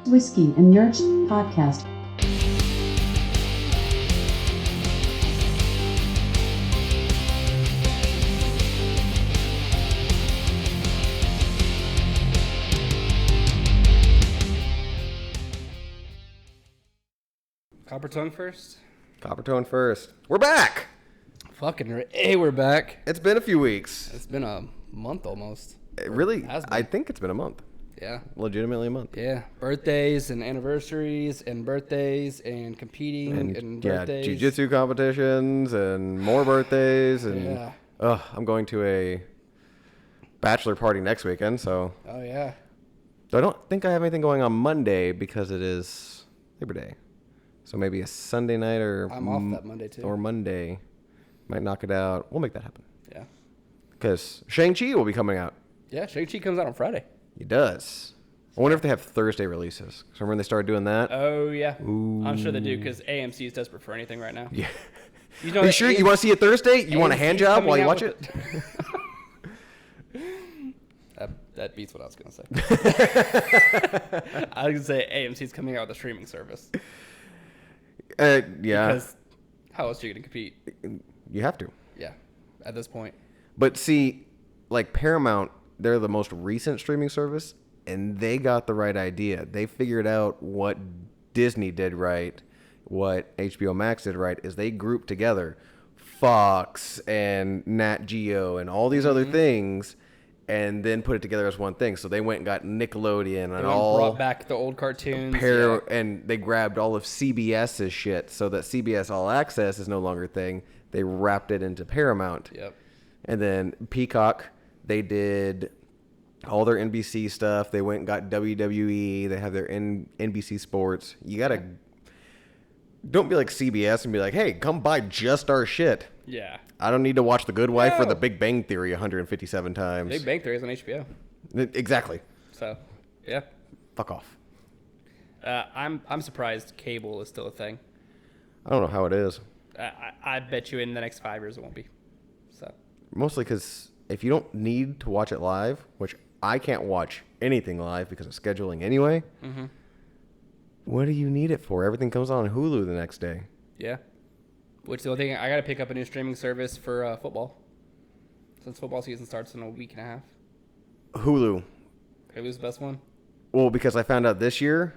Whiskey and Nerds podcast. Copper tongue first? Copper tone first. We're back! Hey, we're back. It's been a few weeks. It's been a month almost. It really, has been. I think it's been a month. Yeah. Legitimately a month. Yeah. Birthdays and anniversaries and birthdays and competing and birthdays. Yeah, jiu-jitsu competitions and more birthdays. And Yeah. I'm going to a bachelor party next weekend, so Oh, yeah. I don't think I have anything going on Monday because it is Labor Day. So maybe a Sunday night or I'm off that Monday, too. Or Monday. Might knock it out. We'll make that happen. Yeah. Because Shang-Chi will be coming out. Yeah, Shang-Chi comes out on Friday. He does. I wonder if they have Thursday releases. Because remember when they started doing that? Oh, yeah. Ooh. I'm sure they do because AMC is desperate for anything right now. Yeah. You know Are you sure you want to see it Thursday? You want a hand AMC's job while coming you out watch with it? That beats what I was going to say. I was going to say AMC's coming out with a streaming service. Yeah. Because how else are you going to compete? You have to. Yeah, at this point. But see, like Paramount, they're the most recent streaming service, and they got the right idea. They figured out what Disney did right, what HBO Max did right, is they grouped together Fox and Nat Geo and all these other things, and then put it together as one thing. So they went and got Nickelodeon and all brought back the old cartoons. and they grabbed all of CBS's shit so that CBS All Access is no longer a thing. They wrapped it into Paramount. Yep. And then Peacock, they did all their NBC stuff. They went and got WWE. They have their NBC Sports. You gotta don't be like CBS and be like, hey, come buy just our shit. Yeah. I don't need to watch The Good Wife or The Big Bang Theory 157 times. Big Bang Theory is on HBO. Exactly. So, yeah. Fuck off. I'm surprised cable is still a thing. I don't know how it is. I bet you in the next 5 years it won't be. So. Mostly because if you don't need to watch it live, which I can't watch anything live because of scheduling anyway, what do you need it for? Everything comes on Hulu the next day. Yeah. Which the only thing, I got to pick up a new streaming service for football. Since football season starts in a week and a half. Hulu. Hulu's the best one? Well, because I found out this year,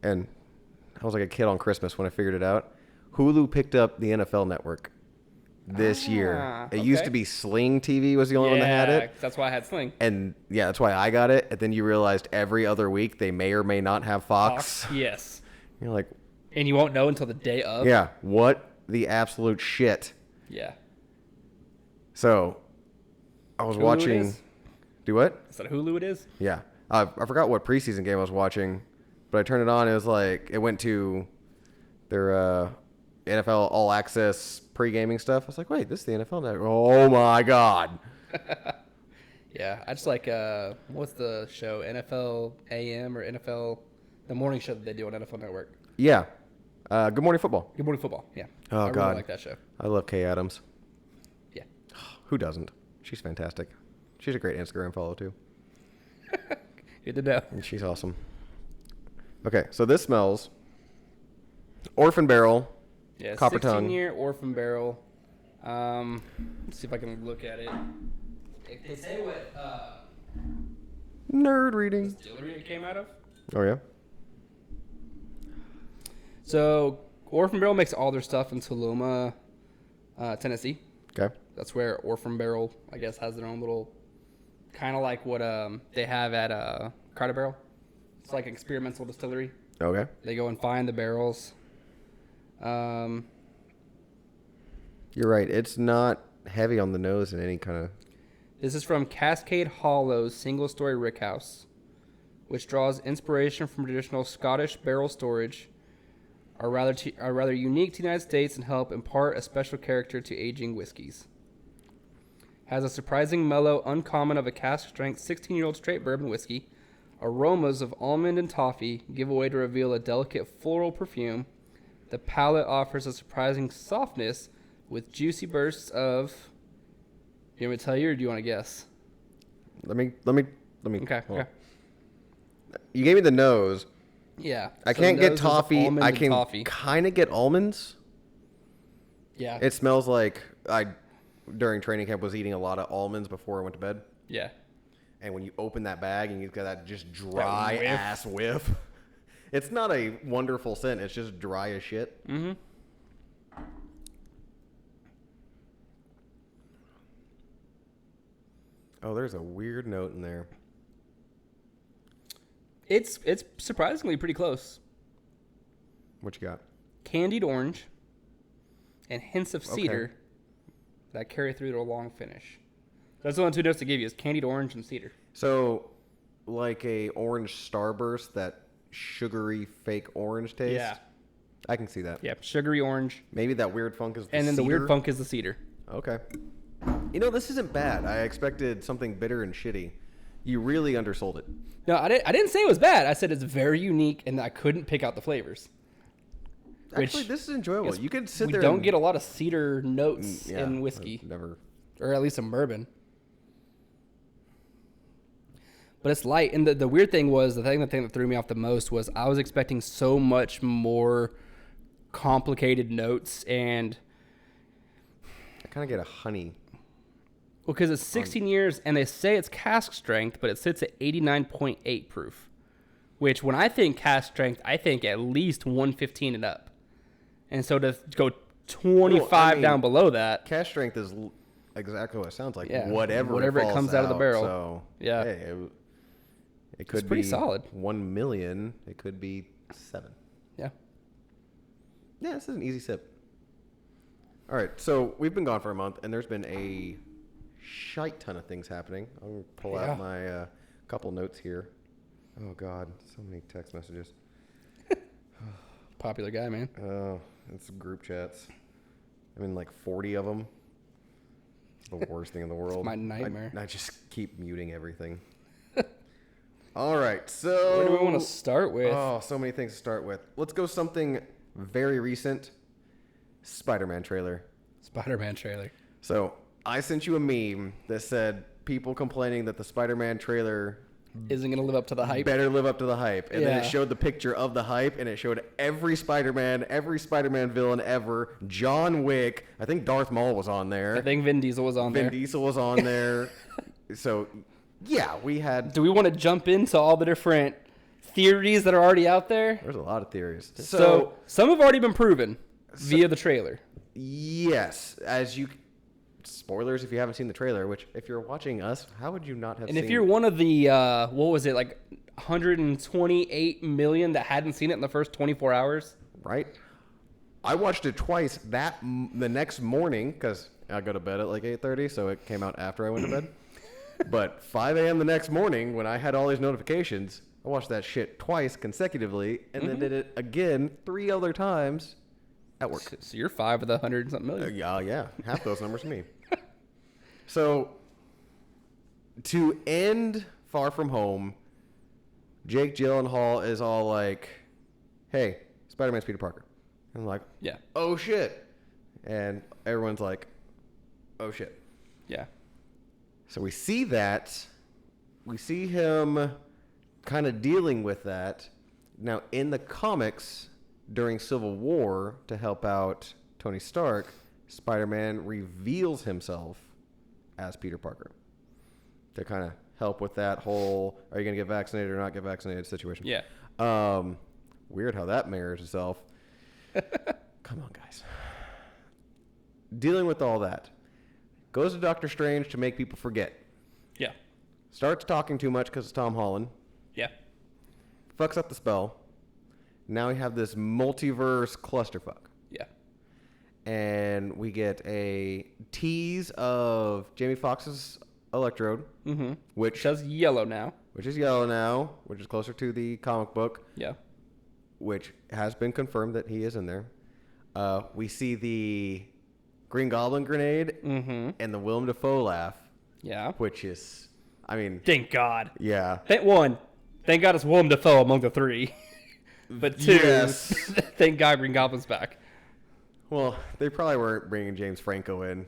and I was like a kid on Christmas when I figured it out, Hulu picked up the NFL Network this year. It used to be Sling TV was the only one that had it. That's why I had Sling. And yeah, that's why I got it. And then you realized every other week they may or may not have Fox. Yes. You're like, And you won't know until the day of. yeah, what the absolute shit. Yeah. So, I was Hulu watching. it is? Do what? Is that Hulu it is? Yeah. I forgot what preseason game I was watching, but I turned it on. It was like, it went to their NFL All Access pre-gaming stuff. I was like, wait, this is the NFL Network. Oh my God. Yeah. I just like, what's the show? NFL AM or NFL, the morning show that they do on NFL Network. Yeah. Good Morning Football. Good Morning Football. Yeah. Oh, I really God. like that show. I love Kay Adams. Yeah. Who doesn't? She's fantastic. She's a great Instagram follow, too. Good to know. And she's awesome. Okay, so this smells Orphan Barrel. Yeah, Copper tongue. 16-year Orphan Barrel. Let's see if I can look at it. They say what Nerd reading. distillery it came out of. Oh, yeah? So Orphan Barrel makes all their stuff in Tuluma, Tennessee. Okay. That's where Orphan Barrel, I guess, has their own little, kind of like what they have at Carter Barrel. It's like an experimental distillery. Okay. They go and find the barrels. You're right. It's not heavy on the nose in any kind of... This is from Cascade Hollow's single-story rickhouse, which draws inspiration from traditional Scottish barrel storage, are rather unique to the United States and help impart a special character to aging whiskeys. Has a surprising mellow, uncommon of a cask-strength 16-year-old straight bourbon whiskey. Aromas of almond and toffee give away to reveal a delicate floral perfume. The palate offers a surprising softness with juicy bursts of... You want me to tell you, or do you want to guess? Let me. Okay. Hold on. You gave me the nose. Yeah. I So can't get nose is toffee. almond I and can toffee. kind of get almonds. Yeah. It smells like during training camp, was eating a lot of almonds before I went to bed. Yeah. And when you open that bag and you've got that just dry whiff. ass whiff, it's not a wonderful scent. It's just dry as shit. Mm-hmm. Oh, there's a weird note in there. It's surprisingly pretty close. What you got? Candied orange and hints of cedar that carry through to a long finish. That's the only two notes to give you is candied orange and cedar. So, like a orange starburst, that sugary fake orange taste. Yeah. I can see that. Yeah, sugary orange. Maybe that weird funk is the And then the cedar? weird funk is the cedar. Okay. You know, this isn't bad. I expected something bitter and shitty. You really undersold it. No, I didn't say it was bad. I said it's very unique and I couldn't pick out the flavors. Actually, this is enjoyable. You could sit there. We don't and, get a lot of cedar notes yeah, in whiskey. Never. Or at least in bourbon. But it's light. And the weird thing was, the thing that threw me off the most was I was expecting so much more complicated notes. And I kind of get a honey. well, because it's 16 years and they say it's cask strength, but it sits at 89.8 proof. Which when I think cask strength, I think at least 115 and up. And so to go 25 down below that. Cask strength is exactly what it sounds like. Yeah, Whatever it falls comes out of the barrel. So, Yeah. Hey, it could It's pretty be solid. 1 million. It could be 7. Yeah. Yeah, this is an easy sip. All right, so we've been gone for a month, and there's been a shite ton of things happening. I'm going to pull out my couple notes here. Oh, God, so many text messages. Popular guy, man. Oh, it's group chats. I'm in like 40 of them. The worst thing in the world. my nightmare. I just keep muting everything. All right, so Where do we want to start with? Oh, so many things to start with. Let's go something very recent. Spider-Man trailer. Spider-Man trailer. So I sent you a meme that said people complaining that the Spider-Man trailer Isn't going to live up to the hype. better live up to the hype. And then it Yeah. showed the picture of the hype, and it showed every Spider-Man villain ever. John Wick. I think Darth Maul was on there. I think Vin Diesel was on Vin there. Diesel was on there. So, yeah, we had... Do we want to jump into all the different theories that are already out there? There's a lot of theories. So some have already been proven via the trailer. Yes, as you... Spoilers if you haven't seen the trailer, which if you're watching us, how would you not have And seen... if you're one of the, what was it, like 128 million that hadn't seen it in the first 24 hours? Right? I watched it twice the next morning, because I go to bed at like 8:30, so it came out after I went to bed. But 5 a.m. the next morning, when I had all these notifications, I watched that shit twice consecutively, and then did it again 3 other times at work. So you're 5 of the 100 and something million. Yeah, half those numbers to me. So, to end Far From Home, Jake Gyllenhaal is all like, hey, Spider-Man's Peter Parker. And I'm like, Yeah. oh shit. And everyone's like, oh shit. Yeah. So we see that. We see him kind of dealing with that. Now, in the comics, during Civil War, to help out Tony Stark, Spider-Man reveals himself as Peter Parker to kind of help with that whole, are you going to get vaccinated or not get vaccinated situation. Yeah. Weird how that mirrors itself. Come on, guys. Dealing with all that. Goes to Doctor Strange to make people forget. Yeah. Starts talking too much because it's Tom Holland. Yeah. Fucks up the spell. Now we have this multiverse clusterfuck. Yeah. And we get a tease of Jamie Foxx's Electrode, Which is yellow now. which is yellow now, which is closer to the comic book, Yeah. which has been confirmed that he is in there. We see the Green Goblin grenade and the Willem Dafoe laugh, Yeah. which is, I mean, Thank God. yeah. Thank God it's Willem Dafoe among the three. But two, Yes. thank God Green Goblin's back. Well, they probably weren't bringing James Franco in.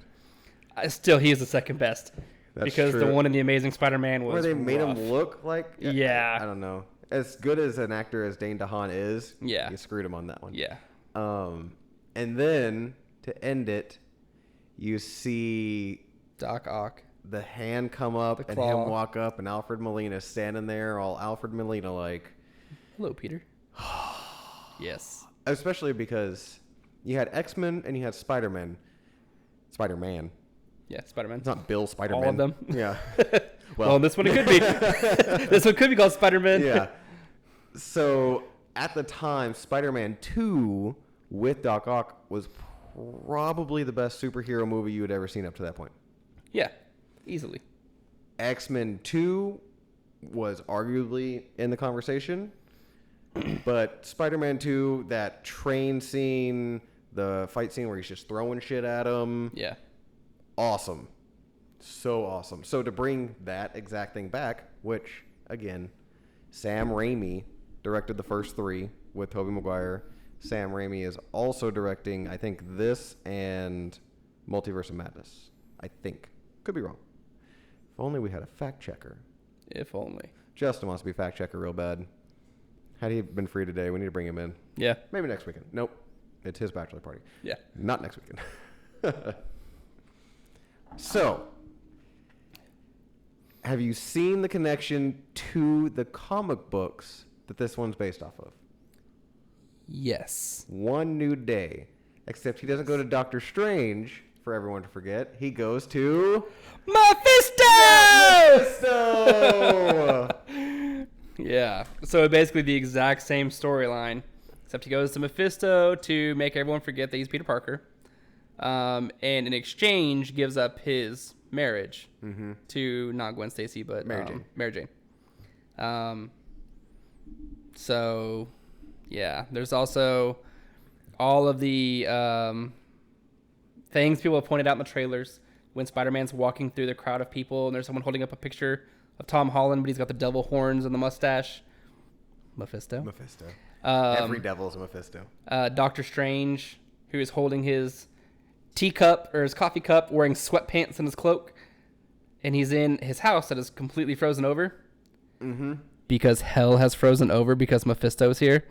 Still, he is the second best. That's because true. the one in The Amazing Spider-Man was Where they made rough. him look like... Yeah. I don't know. as good as an actor as Dane DeHaan is, Yeah. you screwed him on that one. Yeah. And then to end it, you see Doc Ock. the hand come up The and claw. him walk up, and Alfred Molina standing there, all Alfred Molina like. Hello, Peter. Yes. Especially because you had X-Men and you had Spider-Man. Spider-Man. Yeah, Spider-Man. It's not Bill Spider-Man. All of them. Yeah. Well, this one it could be. This one could be called Spider-Man. Yeah. So at the time, Spider-Man 2 with Doc Ock was probably the best superhero movie you had ever seen up to that point. Yeah. Easily. X-Men 2 was arguably in the conversation. But Spider-Man 2, that train scene, the fight scene where he's just throwing shit at him. Yeah. Awesome. So awesome. So to bring that exact thing back, which, again, Sam Raimi directed the first 3 with Tobey Maguire. Sam Raimi is also directing, I think, this and Multiverse of Madness. I think. Could be wrong. If only we had a fact checker. If only. Justin wants to be fact checker real bad. Had he been free today, we need to bring him in. Yeah. Maybe next weekend. Nope. It's his bachelor party. Yeah. Not next weekend. So, have you seen the connection to the comic books that this one's based off of? Yes. One New Day. Except he doesn't go to Doctor Strange, for everyone to forget. He goes to... Mephisto! Mephisto! Yeah. So basically the exact same storyline, except he goes to Mephisto to make everyone forget that he's Peter Parker. And in exchange, gives up his marriage to not Gwen Stacy, but Mary Jane. So, yeah. There's also all of the things people have pointed out in the trailers when Spider-Man's walking through the crowd of people and there's someone holding up a picture of Tom Holland, but he's got the devil horns and the mustache. Mephisto. Every devil is a Mephisto. Doctor Strange, who is holding his teacup or his coffee cup, wearing sweatpants and his cloak, and he's in his house that is completely frozen over. Mm-hmm. Because hell has frozen over because Mephisto's here.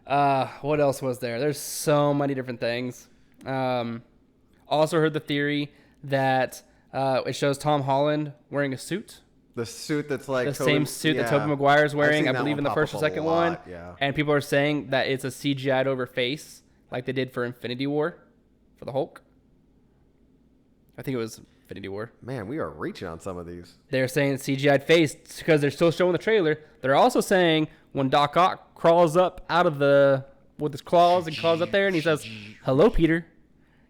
What else was there? There's so many different things. Also heard the theory that it shows Tom Holland wearing a suit. The suit that's like... The same suit that Tobey Maguire's wearing, I believe, in the first or second one. Yeah. And people are saying that it's a CGI'd over face, like they did for Infinity War, for the Hulk. I think it was Infinity War. Man, we are reaching on some of these. They're saying it's CGI'd face because they're still showing the trailer. They're also saying when Doc Ock crawls up out of the... with his claws and crawls up there and he says, "Hello, Peter."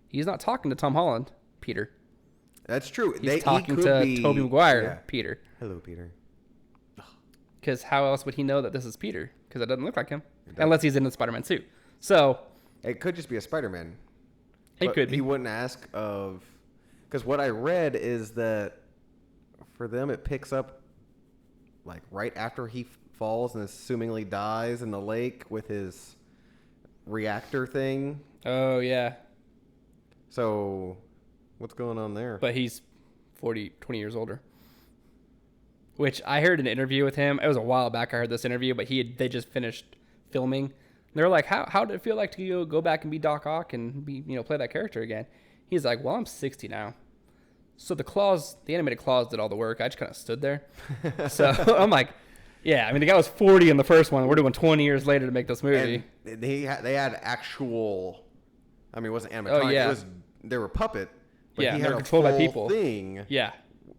He's not talking to Tom Holland, Peter. That's true. He's talking to Tobey Maguire, Peter. Hello, Peter. Because how else would he know that this is Peter? Because it doesn't look like him. Unless he's in the Spider-Man suit. So... it could just be a Spider-Man. It could be. He wouldn't ask of... because what I read is that for them it picks up like right after he falls and assumingly dies in the lake with his reactor thing. Oh, yeah. So what's going on there? But he's 20 years older. Which I heard an interview with him. It was a while back I heard this interview, but they just finished filming. They were like, how did it feel like to go back and be Doc Ock and play that character again? He's like, well, I'm 60 now. So the animated claws did all the work. I just kind of stood there. So I'm like, yeah, I mean, the guy was 40 in the first one. We're doing 20 years later to make this movie. And they had actual, I mean, it wasn't animatronic. Oh, yeah. They were puppet. But Yeah, he they had were a controlled by full people. thing Yeah.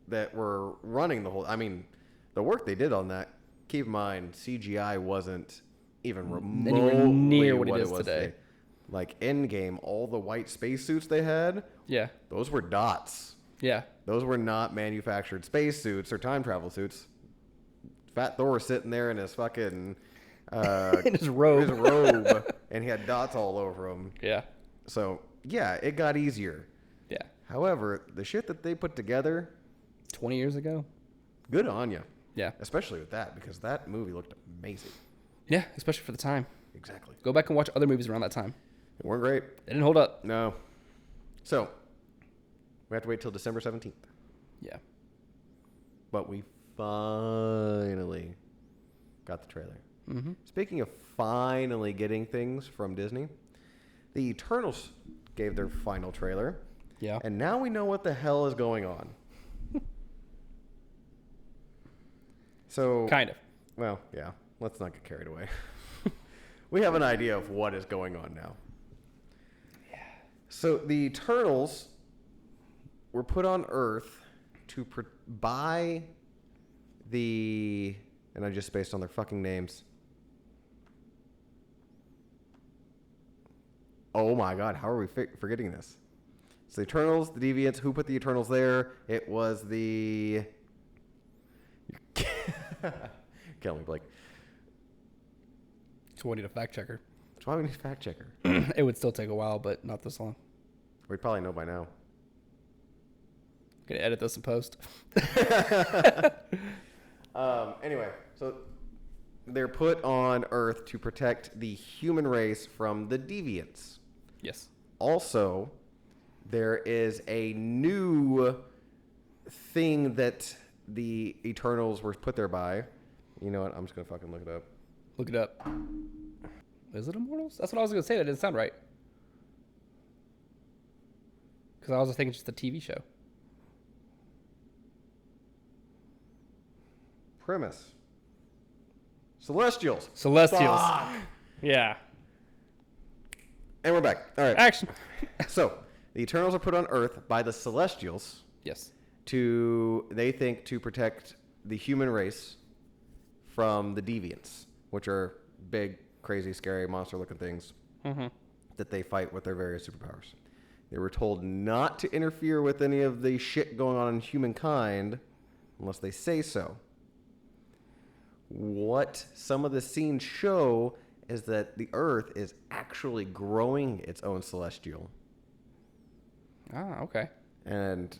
that were running the whole, I mean, the work they did on that, keep in mind, CGI wasn't even remotely Anywhere near what it is was today. Like Endgame, all the white spacesuits they had, Yeah. those were dots. Yeah. Those were not manufactured spacesuits or time travel suits. Fat Thor was sitting there in his fucking In his robe. And he had dots all over him. Yeah. So yeah, it got easier. Yeah. However, the shit that they put together, 20 years ago. good on you. Yeah. Especially with that, because that movie looked amazing. Yeah, especially for the time. Exactly. Go back and watch other movies around that time. They weren't great. They didn't hold up. No. So we have to wait till December 17th. Yeah. But we finally got the trailer. Mm-hmm. Speaking of finally getting things from Disney, the Eternals gave their final trailer. Yeah. And now we know what the hell is going on. So Kind of. Well, yeah. Let's not get carried away. We have an idea of what is going on now. Yeah. So the Eternals were put on Earth to by the, and I just spaced on their fucking names. Oh my God, how are we forgetting this? So the Eternals, the Deviants, who put the Eternals there? It was the... Kill me, Blake. So we need a fact checker. That's why we need a fact checker. It would still take a while, but not this long. We'd probably know by now. Gonna edit this in post. Anyway, so they're put on Earth to protect the human race from the Deviants. Yes. Also, there is a new thing that the Eternals were put there by. You know what? I'm just going to fucking look it up. Look it up. Is it Immortals? That's what I was going to say. That didn't sound right. Because I was thinking just a TV show. Premise. Celestials. Celestials. Fuck. Yeah. And we're back. All right. Action. So, the Eternals are put on Earth by the Celestials Yes. they think, to protect the human race from the Deviants, which are big, crazy, scary, monster-looking things that they fight with their various superpowers. They were told not to interfere with any of the shit going on in humankind unless they say so. What some of the scenes show is that the Earth is actually growing its own celestial. Ah, okay. And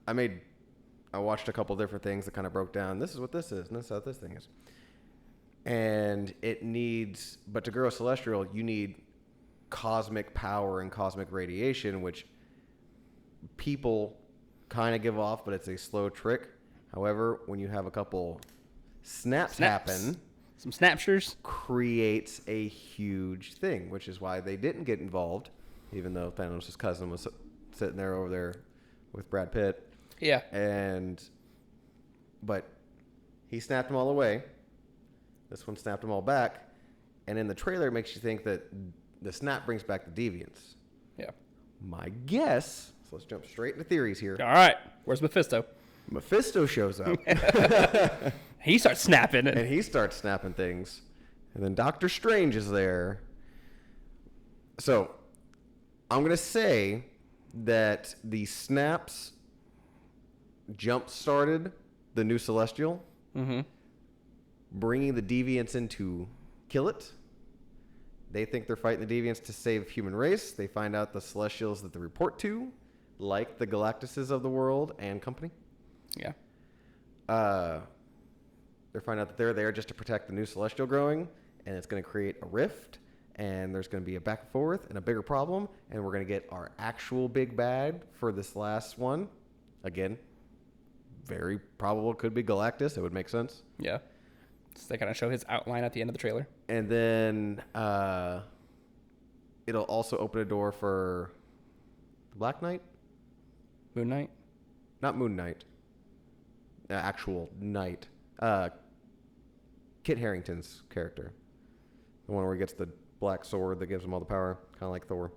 I watched a couple different things that kind of broke down. This is what this is, and this is what this thing is. And but to grow a celestial, you need cosmic power and cosmic radiation, which people kind of give off, but it's a slow trick. However, when you have a couple snaps happen, some snapshers, creates a huge thing, which is why they didn't get involved, even though Thanos' cousin was sitting there over there with Brad Pitt. Yeah. But he snapped them all away. This one snapped them all back. And in the trailer, it makes you think that the snap brings back the Deviants. Yeah. My guess, so let's jump straight into theories here. All right. Where's Mephisto? Mephisto shows up. He starts snapping. And he starts snapping things. And then Doctor Strange is there. So, I'm going to say that the snaps jump-started the new Celestial, bringing the Deviants in to kill it. They think they're fighting the Deviants to save human race. They find out the Celestials that they report to, like the Galactuses of the world and company. Yeah. They find out that they're there just to protect the new Celestial growing, and it's going to create a rift, and there's going to be a back and forth and a bigger problem, and we're going to get our actual big bad for this last one. Again, very probable could be Galactus. It would make sense. Yeah. So they kind of show his outline at the end of the trailer. And then it'll also open a door for Black Knight? Moon Knight? Not Moon Knight. Actual Knight. Kit Harington's character. The one where he gets the black sword that gives him all the power. Kind of like Thor.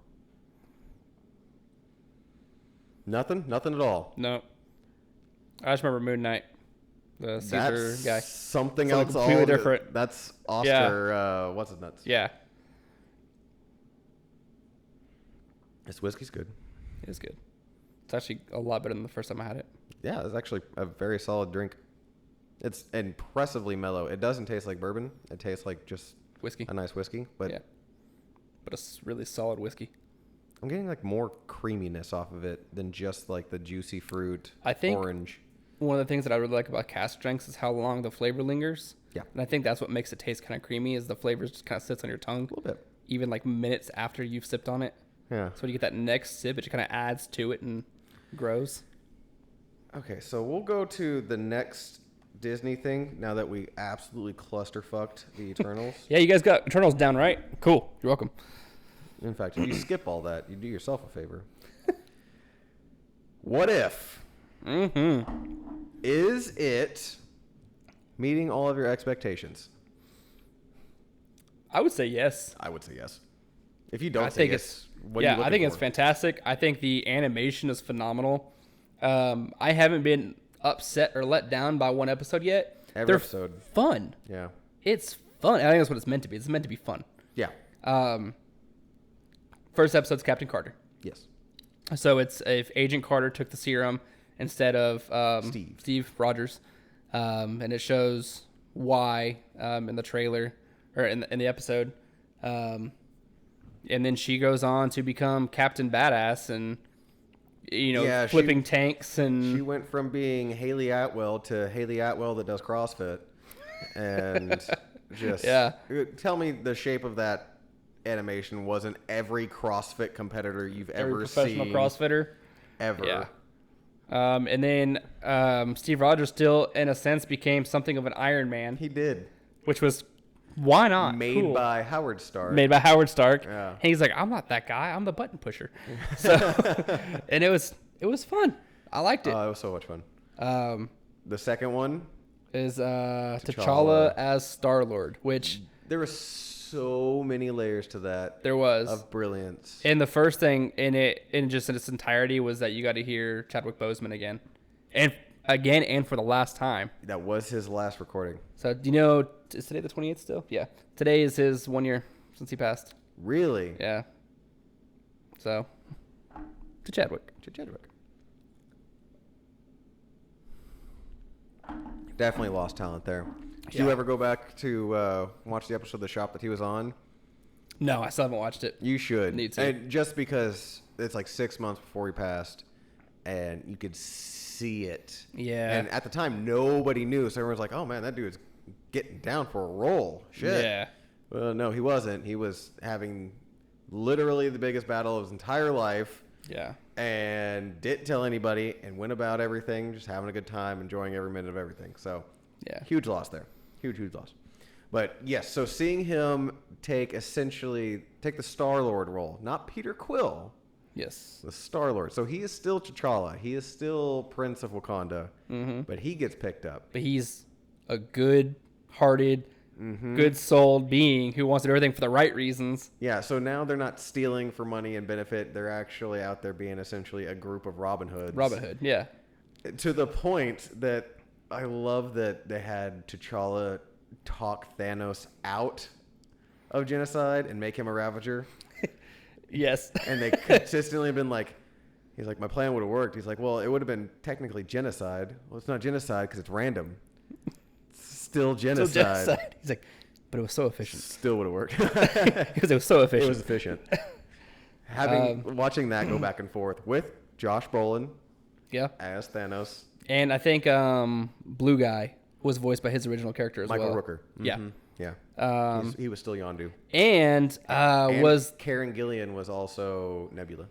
Nothing? Nothing at all. No. I just remember Moon Knight. The Caesar That's guy. something Something else. completely different. That's Oscar. Yeah. What's his nuts? Yeah. This whiskey's good. It is good. It's actually a lot better than the first time I had it. Yeah, it's actually a very solid drink. It's impressively mellow. It doesn't taste like bourbon. It tastes like just Whiskey. a nice whiskey. But Yeah. But it's really solid whiskey. I'm getting like more creaminess off of it than just like the juicy fruit, I think orange. One of the things that I really like about cask strengths is how long the flavor lingers. Yeah. And I think that's what makes it taste kind of creamy is the flavor just kind of sits on your tongue. A little bit. Even like minutes after you've sipped on it. Yeah. So when you get that next sip, it just kind of adds to it and grows. Okay, so we'll go to the next Disney thing, now that we absolutely clusterfucked the Eternals. Yeah, you guys got Eternals down, right? Cool. You're welcome. In fact, if you skip all that, you do yourself a favor. What if? Is it meeting all of your expectations? I would say yes. I would say yes. If you don't I say think yes, it's what are you I looking think for? it's fantastic. I think the animation is phenomenal. I haven't been upset or let down by one episode yet. Every They're episode. fun. Yeah. It's fun. I think that's what it's meant to be. It's meant to be fun. Yeah. First episode's Captain Carter. Yes. So it's if Agent Carter took the serum instead of Steve Rogers, and it shows why in the trailer or in the episode, and then she goes on to become Captain Badass and flipping tanks and She went from being Haley Atwell to Haley Atwell that does CrossFit, and just tell me the shape of that animation wasn't every CrossFit competitor you've ever seen. professional CrossFitter Ever. Yeah. And then Steve Rogers still, in a sense, became something of an Iron Man. He did. Which was, why not? Made Cool. by Howard Stark. Made by Howard Stark. Yeah. And he's like, I'm not that guy. I'm the button pusher. So, and it was fun. I liked it. Oh, it was so much fun. The second one, is T'Challa as Star-Lord, which there were so many layers to that. there was. Of brilliance. And the first thing in its entirety was that you got to hear Chadwick Boseman again. And for the last time. That was his last recording. So, do you know, is today the 28th still? Yeah. Today is his 1 year since he passed. Really? Yeah. So, to Chadwick. Definitely lost talent there. Did you ever go back to watch the episode of The Shop that he was on? No, I still haven't watched it. You should. Need to. And just because it's like 6 months before he passed, and you could see it. Yeah. And at the time, nobody knew. So everyone's like, oh, man, that dude's getting down for a role. Shit. Yeah. Well, no, he wasn't. He was having literally the biggest battle of his entire life. Yeah. And didn't tell anybody and went about everything, just having a good time, enjoying every minute of everything. So, yeah. Huge loss there. Huge loss. But, yes, so seeing him take the Star-Lord role, not Peter Quill. Yes. The Star-Lord. So he is still T'Challa. He is still Prince of Wakanda. Mm-hmm. But he gets picked up. But he's a good-hearted, good-souled being who wants to do everything for the right reasons. Yeah, so now they're not stealing for money and benefit. They're actually out there being essentially a group of Robin Hoods. Robin Hood, yeah. To the point that I love that they had T'Challa talk Thanos out of genocide and make him a Ravager. Yes. And they consistently been like, he's like, my plan would have worked. He's like, well, it would have been technically genocide. Well, it's not genocide because it's random. It's still genocide. He's like, but it was so efficient. Still would have worked. Because it was so efficient. It was efficient. Watching that go back and forth with Josh Brolin as Thanos. And I think Blue Guy was voiced by his original character as Michael well. Rooker. Mm-hmm. Yeah. Yeah. He was still Yondu. And was Karen Gillian was also Nebula.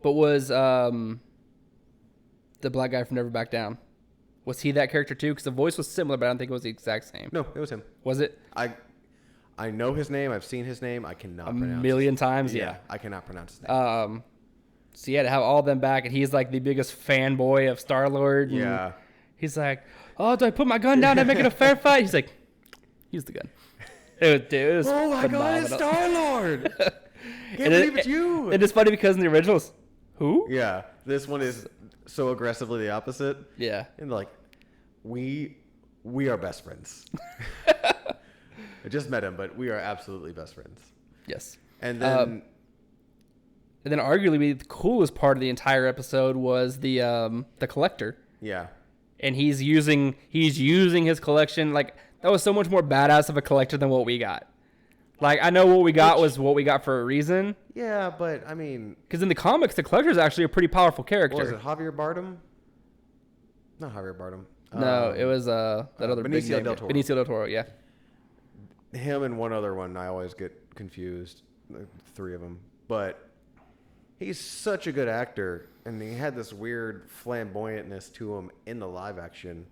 But was the black guy from Never Back Down? Was he that character too? Because the voice was similar, but I don't think it was the exact same. No, it was him. Was it? I know his name. I've seen his name. I cannot pronounce it. A million times, yeah. I cannot pronounce his name. So you had to have all of them back, and he's like the biggest fanboy of Star-Lord. Yeah. He's like, oh, do I put my gun down to make it a fair fight? He's like, use the gun. It was oh my God, it's Star-Lord! Can't believe it's you! And it's funny because in the originals, who? Yeah, this one is so aggressively the opposite. Yeah. And like, we are best friends. I just met him, but we are absolutely best friends. Yes. And then... and then arguably the coolest part of the entire episode was the collector. Yeah. And he's using his collection. Like, that was so much more badass of a collector than what we got. Like, I know what we got was what we got for a reason. Yeah, but I mean... Because in the comics, the collector is actually a pretty powerful character. Was it Javier Bardem? Not Javier Bardem. No, it was that other big Benicio name. del Toro. Benicio del Toro, yeah. Him and one other one, I always get confused. The three of them. But he's such a good actor. And he had this weird flamboyantness to him in the live action.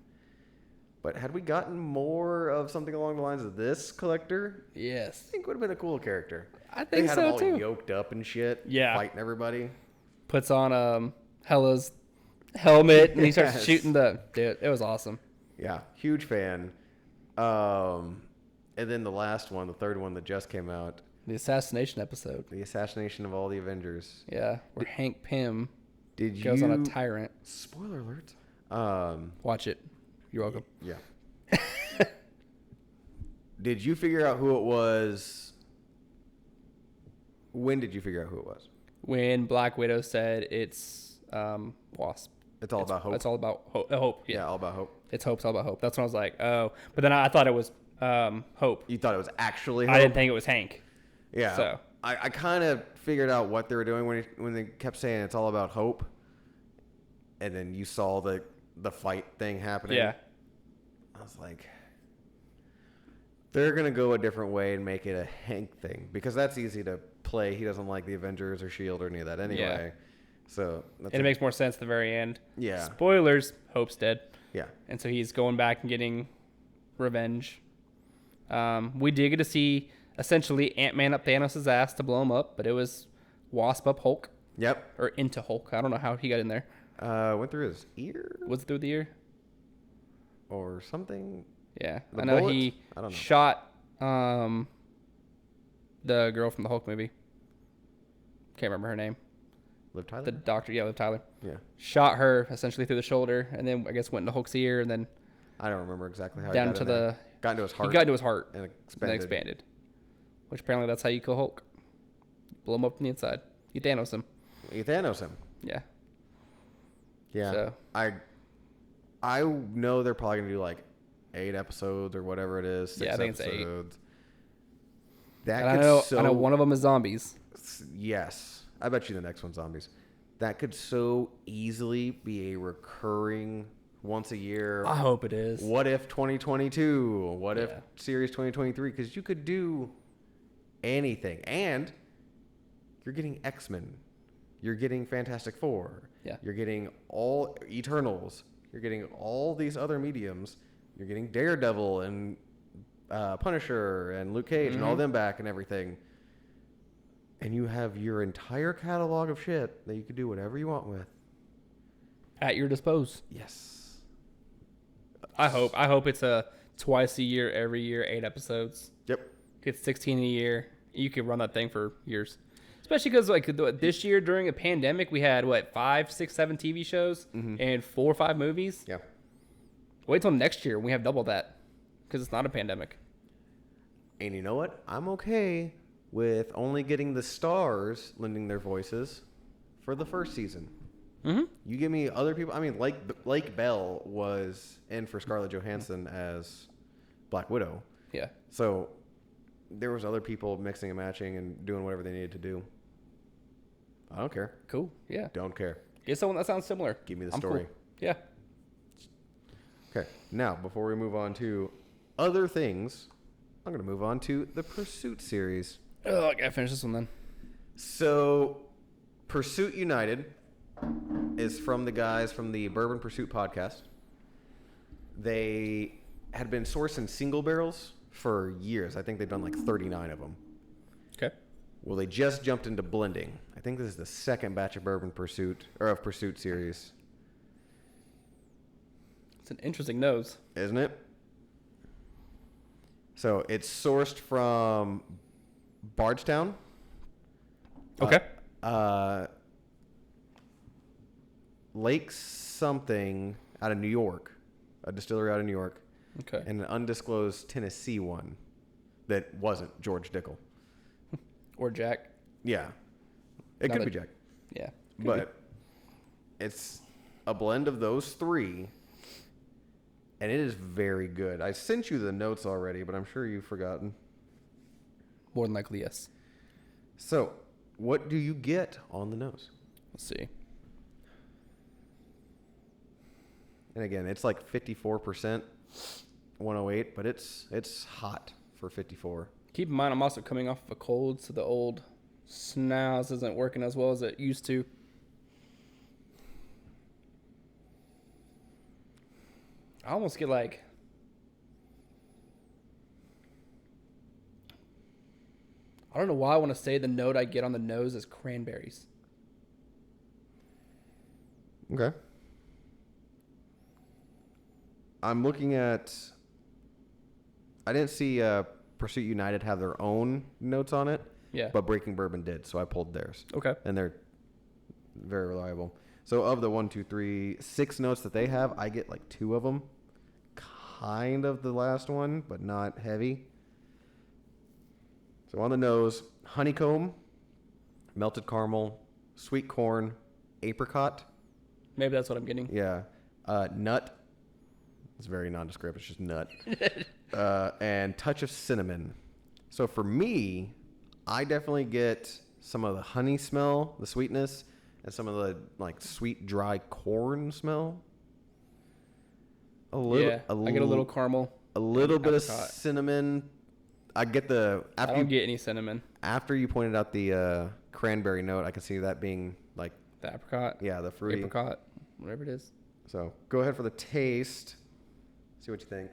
But had we gotten more of something along the lines of this collector, I Yes. think would have been a cool character. I They think had so him all too. yoked up and shit, Yeah. fighting everybody. Puts on Hella's helmet and he starts Yes. shooting the dude. It was awesome. Yeah, huge fan. And then the last one, the third one that just came out, The assassination episode. the assassination of all the Avengers. Yeah, where Hank Pym Did goes on a you- tyrant. Spoiler alert. Watch it. You're welcome. Yeah. Did you figure out who it was? When did you figure out who it was? When Black Widow said it's Wasp. It's all about hope. It's all about hope. Yeah, Yeah. all about hope. It's all about hope. That's when I was like, oh. But then I thought it was Hope. You thought it was actually hope? I didn't think it was Hank. Yeah. So. I kind of figured out what they were doing when they kept saying it's all about hope, and then you saw the fight thing happening. Yeah. I was like, they're gonna go a different way and make it a Hank thing because that's easy to play. He doesn't like the Avengers or Shield or any of that anyway. So that's And it makes more sense at the very end. Yeah. Spoilers, Hope's dead. yeah. And so he's going back and getting revenge. We did get to see essentially Ant-Man up Thanos' ass to blow him up, but it was Wasp up Hulk. Yep. Or into Hulk. I don't know how he got in there. Went through his ear Was it through the ear? or something. Yeah. The I know bullet? he I don't know. shot the girl from the Hulk movie. Can't remember her name. Liv Tyler. The doctor, yeah, Liv Tyler. Yeah. Shot her essentially through the shoulder, and then I guess went into Hulk's ear, and then I don't remember exactly how down he got to in there. the. Got into his heart. He got into his heart and and expanded. then expanded. Which apparently that's how you kill Hulk. Blow him up from the inside. You Thanos him. You Thanos him. Yeah. Yeah. So- I know they're probably gonna do like 8 episodes or whatever it is. 6 Yeah, I think it's 8. episodes. That And could I know one of them is zombies. Yes, I bet you the next one's zombies. That could so easily be a recurring once a year. I hope it is. What if 2022? What if Yeah. series 2023? Because you could do anything, and you're getting X-Men, you're getting Fantastic Four, Yeah. you're getting all Eternals, you're getting all these other mediums, you're getting Daredevil and Punisher and Luke Cage and all them back and everything. And you have your entire catalog of shit that you could do whatever you want with. At your dispose. Yes. I hope it's a twice a year, every year, 8 episodes. Yep. Get 16 a year. You could run that thing for years. Especially because like this year during a pandemic, we had 5, 6, 7 TV shows and 4 or 5 movies. Yeah. Wait till next year when we have double that because it's not a pandemic. And you know what? I'm okay with only getting the stars lending their voices for the first season. Mm-hmm. You give me other people. I mean, like Bell was in for Scarlett Johansson as Black Widow. Yeah. So there was other people mixing and matching and doing whatever they needed to do. I don't care. Cool. Yeah. Don't care. Get someone that sounds similar. Give me the I'm story. cool. Yeah. Okay. Now, before we move on to other things, I'm going to move on to the Pursuit series. Oh, I gotta finish this one then. So, Pursuit United is from the guys from the Bourbon Pursuit podcast. They had been sourcing single barrels for years. I think they've done like 39 of them. Okay. Well, they just jumped into blending. I think this is the second batch of Bourbon Pursuit, or of Pursuit series. It's an interesting nose. Isn't it? So, it's sourced from Bardstown. Okay. Lake something out of New York, a distillery out of New York, Okay. and an undisclosed Tennessee one that wasn't George Dickel. Or Jack. Yeah, it Not could a- be Jack, Yeah. Could but it's a blend of those three, and it is very good. I sent you the notes already, but I'm sure you've forgotten. be. More than likely, yes. So, what do you get on the nose? Let's see. And again, it's like 54%, 108, but it's hot for 54. Keep in mind, I'm also coming off of a cold, so the old snaz isn't working as well as it used to. I almost get like don't know why I want to say the note I get on the nose is cranberries. Okay. I'm looking at. I didn't see Pursuit United have their own notes on it. Yeah. But Breaking Bourbon did, so I pulled theirs. Okay. And they're very reliable. So of the 1, 2, 3, 6 notes that they have, I get like 2 of them. Kind of the last one, but not heavy. So on the nose, honeycomb, melted caramel, sweet corn, apricot. Maybe that's what I'm getting. Yeah. Nut. It's very nondescript. It's just nut. And touch of cinnamon. So for me, I definitely get some of the honey smell, the sweetness, and some of the like sweet dry corn smell. I get a little caramel. A little bit of apricot. cinnamon. I get the I don't get any cinnamon. after you pointed out the cranberry note. I can see that being like The apricot. yeah, the fruity. Apricot. Whatever it is. So go ahead for the taste. See what you think.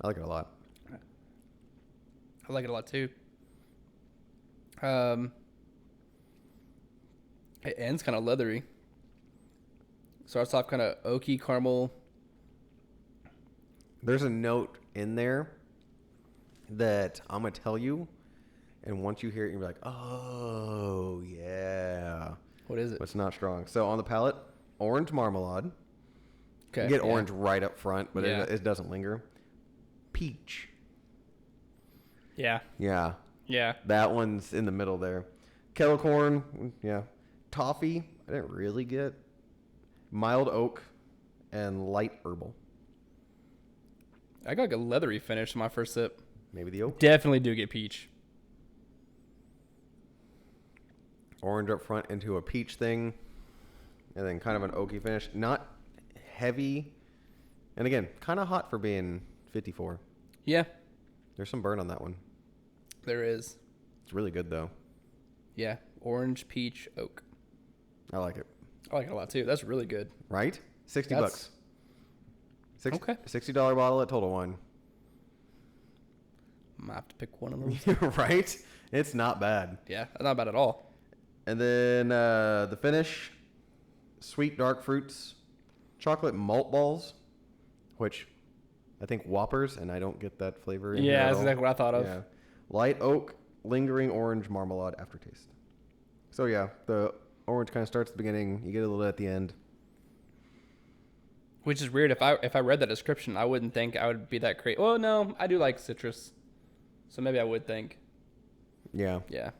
I like it a lot. I like it a lot too. It ends kind of leathery. Starts off kind of oaky caramel. There's a note in there that I'm gonna tell you, and once you hear it, you'll be like, "Oh yeah." What is it? But it's not strong. So on the palate, orange marmalade. Okay. You get yeah. orange right up front, but Yeah. it doesn't linger. Peach. Yeah. Yeah, Yeah. that one's in the middle there. Kettle corn. Yeah. Toffee. I didn't really get. Mild oak, and light herbal. I got like a leathery finish in my first sip. Maybe the oak. Definitely do get peach. Orange up front into a peach thing, and then kind of an oaky finish. Not heavy, and again, kind of hot for being 54. Yeah, There's some burn on that one. there is. It's really good though. Yeah, orange, peach, oak. I like it. I like it a lot too. That's really good. Right? 60 That's- bucks. Okay. $60 bottle at Total Wine. I might have to pick one of those. Right? It's not bad. Yeah, not bad at all. And then the finish, sweet dark fruits, chocolate malt balls, which I think Whoppers, and I don't get that flavor. In here Yeah, at that's all. exactly what I thought of. Yeah. Light oak, lingering orange marmalade aftertaste. So yeah, the orange kind of starts at the beginning. You get a little at the end. Which is weird. If I read that description, I wouldn't think I would be that crazy. Well, no, I do like citrus, so maybe I would think. Yeah. Yeah,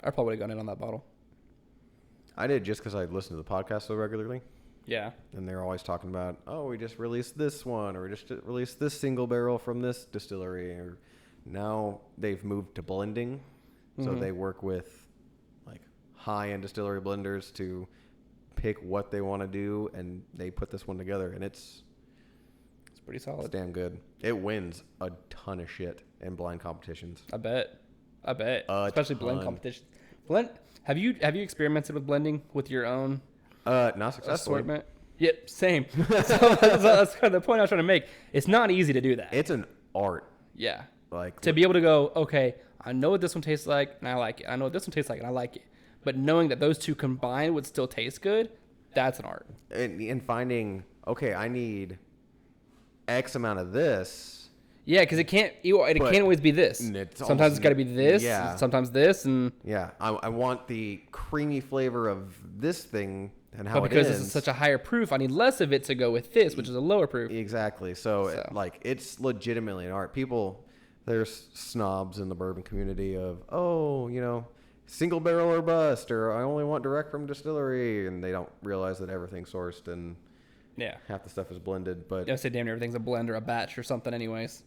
I probably would have gone in on that bottle. I did just because I listen to the podcast so regularly. Yeah, And they're always talking about, oh, we just released this one, or we just released this single barrel from this distillery. Or now they've moved to blending. So Mhm. they work with like high-end distillery blenders to pick what they want to do, and they put this one together, and it's pretty solid. damn good. It wins a ton of shit in blind competitions. I bet. Especially blend ton. competition. Blend. Have you experimented with blending with your own Not successfully. assortment? Yep, same. So that's kind of the point I was trying to make. It's not easy to do that. It's an art. Yeah. Like To be able to go, okay, I know what this one tastes like, and I like it. I know what this one tastes like, and I like it. But knowing that those two combined would still taste good, that's an art. and finding, okay, I need X amount of this. Yeah, because it can't always be this. It's Sometimes almost- it's got to be this. yeah. Sometimes this, and Yeah, I want the creamy flavor of this thing and how but because it this is. is such a higher proof, I need less of it to go with this, which is a lower proof. Exactly. So, So. like, it's legitimately an art. People, there's snobs in the bourbon community of, oh, you know, single barrel or bust, or I only want direct from distillery, and they don't realize that everything's sourced and Yeah. half the stuff is blended. But I say damn near everything's a blend or a batch or something, anyways.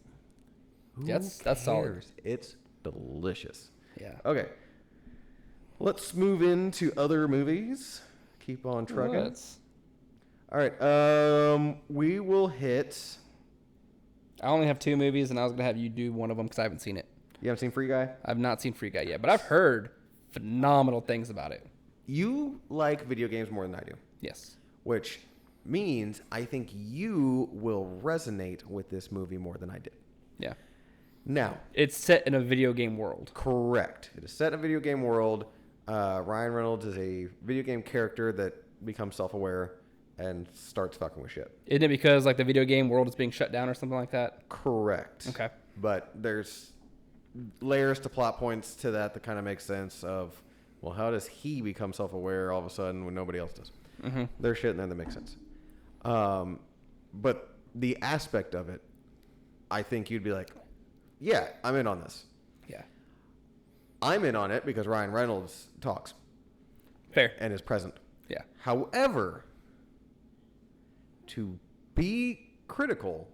who That's solid. cares? It's delicious. Yeah. Okay. Let's move into other movies. Keep on trucking. Let's- All right. We will hit. I only have 2 movies, and I was gonna have you do one of them because I haven't seen it. You haven't seen Free Guy? I've not seen Free Guy yet, but I've heard phenomenal things about it. You like video games more than I do, Yes. which means I think you will resonate with this movie more than I did. Yeah. Now, It's set in a video game world. correct. It is set in a video game world. Ryan Reynolds is a video game character that becomes self-aware and starts fucking with shit. Isn't it because like the video game world is being shut down or something like that? Correct. Okay. But there's layers to plot points to that kind of make sense of, well, how does he become self-aware all of a sudden when nobody else does? Mm-hmm. There's shit in there that makes sense. But the aspect of it, I think you'd be like, yeah, I'm in on this. Yeah. I'm in on it because Ryan Reynolds talks Fair. and is present. Yeah. However, to be critical,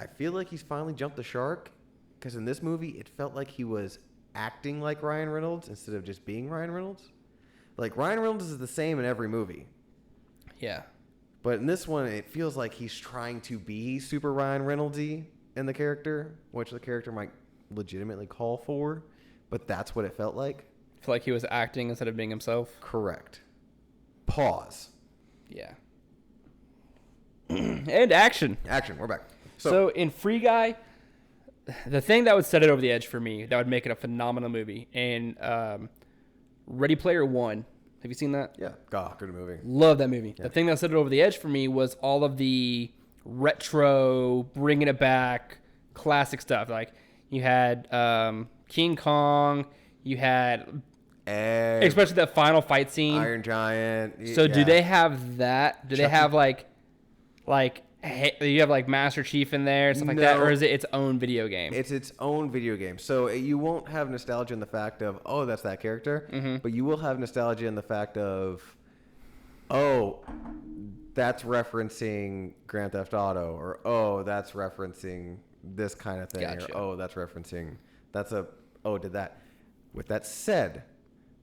I feel like he's finally jumped the shark because in this movie, it felt like he was acting like Ryan Reynolds instead of just being Ryan Reynolds. Like, Ryan Reynolds is the same in every movie. Yeah. But in this one, it feels like he's trying to be super Ryan Reynolds-y in the character, which the character might legitimately call for, but that's what it felt like. I feel like he was acting instead of being himself. Correct. Pause. Yeah. And action. Action. We're back. So in Free Guy, the thing that would set it over the edge for me, that would make it a phenomenal movie, and Ready Player One. Have you seen that? Yeah. God, good movie. Love that movie. Yeah. The thing that set it over the edge for me was all of the retro, bringing it back, classic stuff. Like you had King Kong, you had especially that final fight scene. Iron Giant. So do they have that? Do they have like you have like Master Chief in there and stuff like that, or is it its own video game? It's its own video game. So you won't have nostalgia in the fact of, oh, that's that character, but you will have nostalgia in the fact of, oh, that's referencing Grand Theft Auto, or oh, that's referencing this kind of thing, Gotcha. or oh, that's referencing did that. With that said,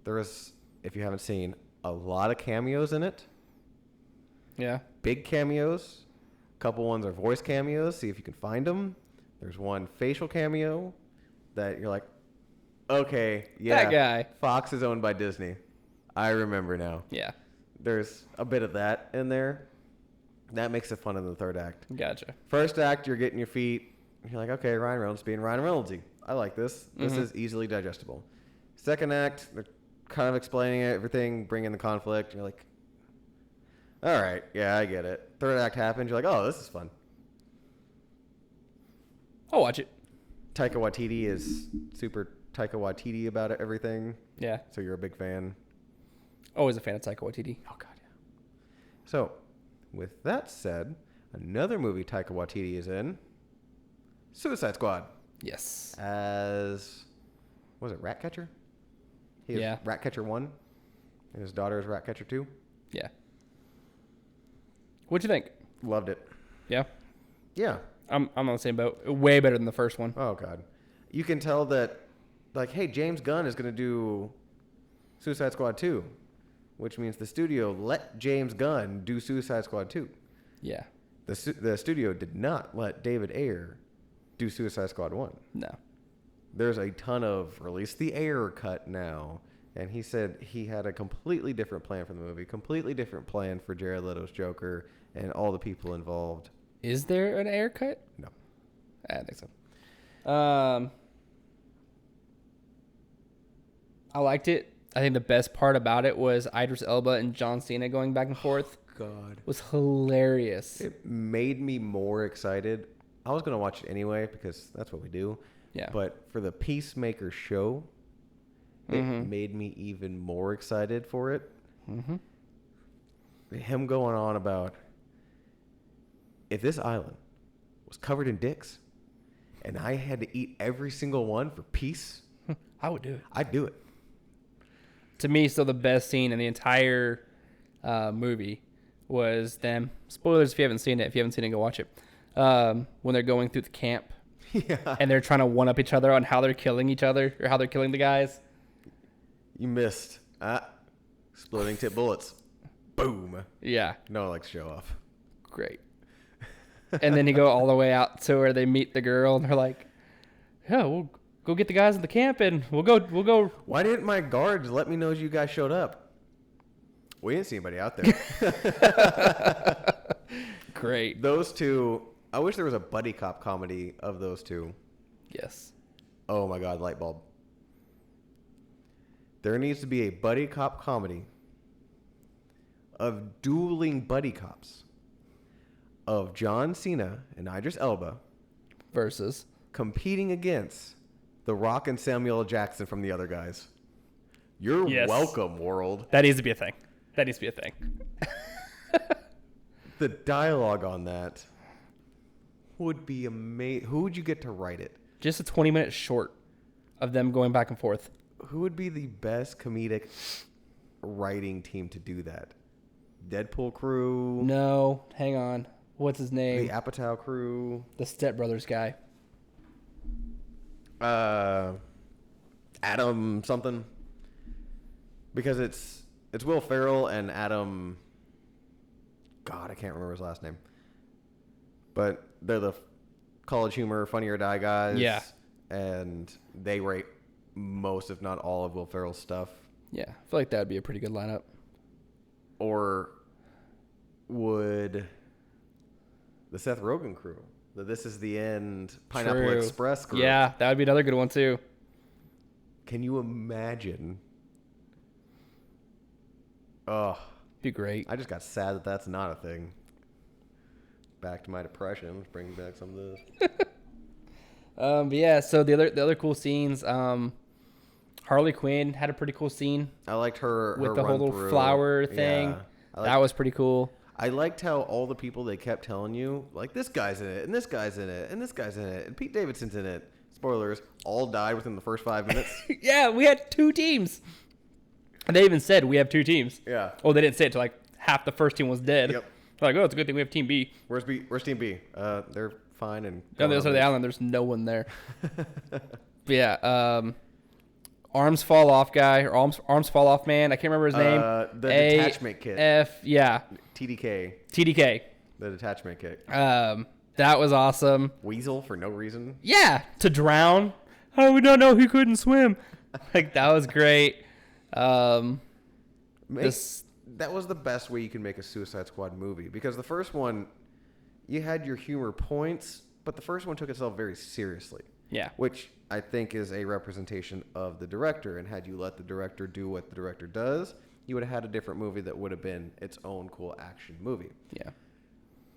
there is, if you haven't seen, a lot of cameos in it. Yeah. Big cameos. A couple ones are voice cameos. See if you can find them. There's one facial cameo that you're like, okay, yeah, That guy. Fox is owned by Disney. I remember now. Yeah. There's a bit of that in there. That makes it fun in the third act. Gotcha. First act, you're getting your feet. You're like, okay, Ryan Reynolds being Ryan Reynolds-y. I like this. This is easily digestible. Second act, they're kind of explaining everything, bringing the conflict. You're like, all right, yeah, I get it. Third act happens. You're like, oh, this is fun. I'll watch it. Taika Waititi is super Taika Waititi about everything. Yeah. So you're a big fan. Always a fan of Taika Waititi. Oh, God, yeah. So, with that said, another movie Taika Waititi is in, Suicide Squad. Yes. As, what was it, Ratcatcher? He is Yeah. Ratcatcher 1, and his daughter is Ratcatcher 2. Yeah. What'd you think? Loved it. Yeah. Yeah. I'm on the same boat. Way better than the first one. Oh, God. You can tell that, like, hey, James Gunn is going to do Suicide Squad 2, which means the studio let James Gunn do Suicide Squad 2. Yeah. The studio did not let David Ayer do Suicide Squad 1. No. There's a ton of release the Ayer cut now, and he said he had a completely different plan for the movie, completely different plan for Jared Leto's Joker and all the people involved. Is there an air cut? No. I don't think so. I liked it. I think the best part about it was Idris Elba and John Cena going back and forth. God. Was hilarious. It made me more excited. I was going to watch it anyway because that's what we do. Yeah. But for the Peacemaker show, it made me even more excited for it. Him going on about, if this island was covered in dicks and I had to eat every single one for peace, I would do it. I'd do it. To me, still the best scene in the entire movie was them. Spoilers if you haven't seen it. If you haven't seen it, go watch it. When they're going through the camp. Yeah. And they're trying to one-up each other on how they're killing each other or how they're killing the guys. You missed. Exploding tip bullets. Boom. Yeah. No one likes to show off. Great. And then you go all the way out to where they meet the girl and they're like, yeah, we'll go get the guys at the camp and we'll go. Why didn't my guards let me know you guys showed up? We didn't see anybody out there. Great. Those two, I wish there was a buddy cop comedy of those two. Yes. Oh my God, light bulb. There needs to be a buddy cop comedy of dueling buddy cops of John Cena and Idris Elba Versus. competing against The Rock and Samuel L. Jackson from the other guys. You're Yes. welcome, world. That needs to be a thing. That needs to be a thing. The dialogue on that would be amazing. Who would you get to write it? Just a 20-minute short of them going back and forth. Who would be the best comedic writing team to do that? Deadpool crew? No, hang on. What's his name? The Apatow crew? The Step Brothers guy. Adam something? Because it's Will Ferrell and Adam... God, I can't remember his last name. But they're the College Humor, Funny or Die guys. Yeah. And they write most, if not all, of Will Ferrell's stuff. Yeah, I feel like that would be a pretty good lineup. Or would the Seth Rogen crew, the This Is the End, Pineapple True. Express group. Yeah, that would be another good one too. Can you imagine? Oh, Be great. I just got sad that that's not a thing. Back to my depression. Let's bring back some of this. But yeah, so the other cool scenes. Harley Quinn had a pretty cool scene I liked her with the run whole little through. flower thing. Yeah. That was pretty cool. I liked how all the people they kept telling you, like, this guy's in it, and this guy's in it, and this guy's in it, and Pete Davidson's in it. Spoilers, all died within the first 5 minutes. Yeah, we had 2 teams. And they even said we have 2 teams. Yeah. Well, they didn't say it till like half the first team was dead. Yep. They're like, oh, it's a good thing we have Team B. Where's Team B? They're fine and On the other side of the island, there's no one there. But yeah, Arms Fall Off guy, or Arms Fall Off man. I can't remember his name. The detachment kit. Yeah. TDK. TDK. The detachment kit. That was awesome. Weasel for no reason. Yeah, to drown. How would not know he couldn't swim? Like, that was great. That was the best way you can make a Suicide Squad movie, because the first one, you had your humor points, but the first one took itself very seriously. Yeah. Which I think is a representation of the director. And had you let the director do what the director does, you would have had a different movie that would have been its own cool action movie. Yeah.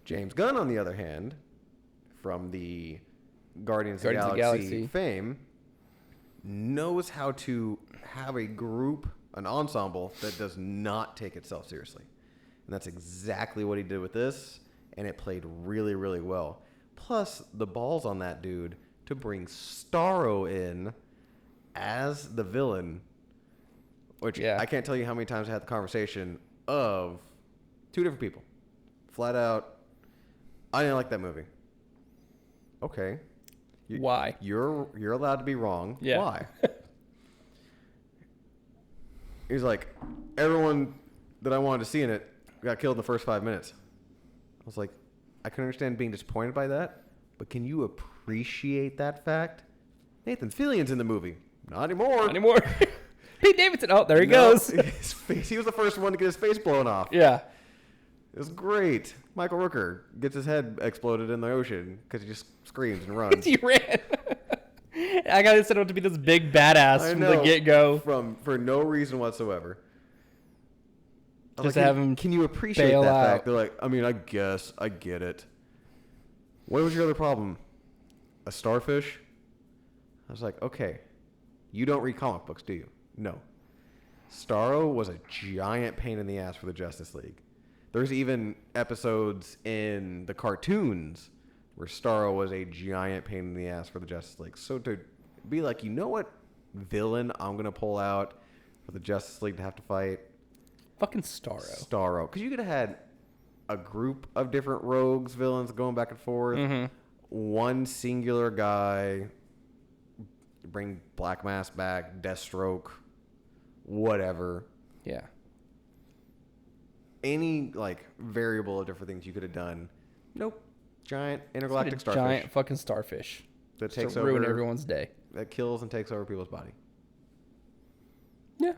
James Gunn, on the other hand, from the Guardians of the Galaxy fame, knows how to have a group, an ensemble, that does not take itself seriously. And that's exactly what he did with this, and it played really, really well. Plus, the balls on that dude to bring Starro in as the villain, which I can't tell you how many times I had the conversation of 2 different people. Flat out, I didn't like that movie. Okay. Why? You're allowed to be wrong. Yeah. Why? He's like, everyone that I wanted to see in it got killed in the first 5 minutes. I was like, I can understand being disappointed by that, but can you appreciate that fact? Nathan Fillion's in the movie. Not anymore. Not anymore. Pete Davidson. Oh, there he goes. His face, he was the first one to get his face blown off. Yeah. It was great. Michael Rooker gets his head exploded in the ocean because he just screams and runs. He ran. I got it set up to be this big badass from the get-go. For no reason whatsoever. Just to have him Can you appreciate bail that out. fact? They're like, I mean, I guess I get it. What was your other problem? A starfish? I was like, okay, you don't read comic books, do you? No. Starro was a giant pain in the ass for the Justice League. There's even episodes in the cartoons where Starro was a giant pain in the ass for the Justice League. So to be like, you know what villain I'm going to pull out for the Justice League to have to fight? Fucking Starro. Starro. Because you could have had a group of different rogues, villains going back and forth. Mm-hmm. One singular guy. Bring Black Mask back, Deathstroke, whatever. Yeah. Any variable of different things you could have done. Nope. Giant intergalactic starfish. Giant fucking starfish. That Just takes to over ruin everyone's day. That kills and takes over people's body. Yeah.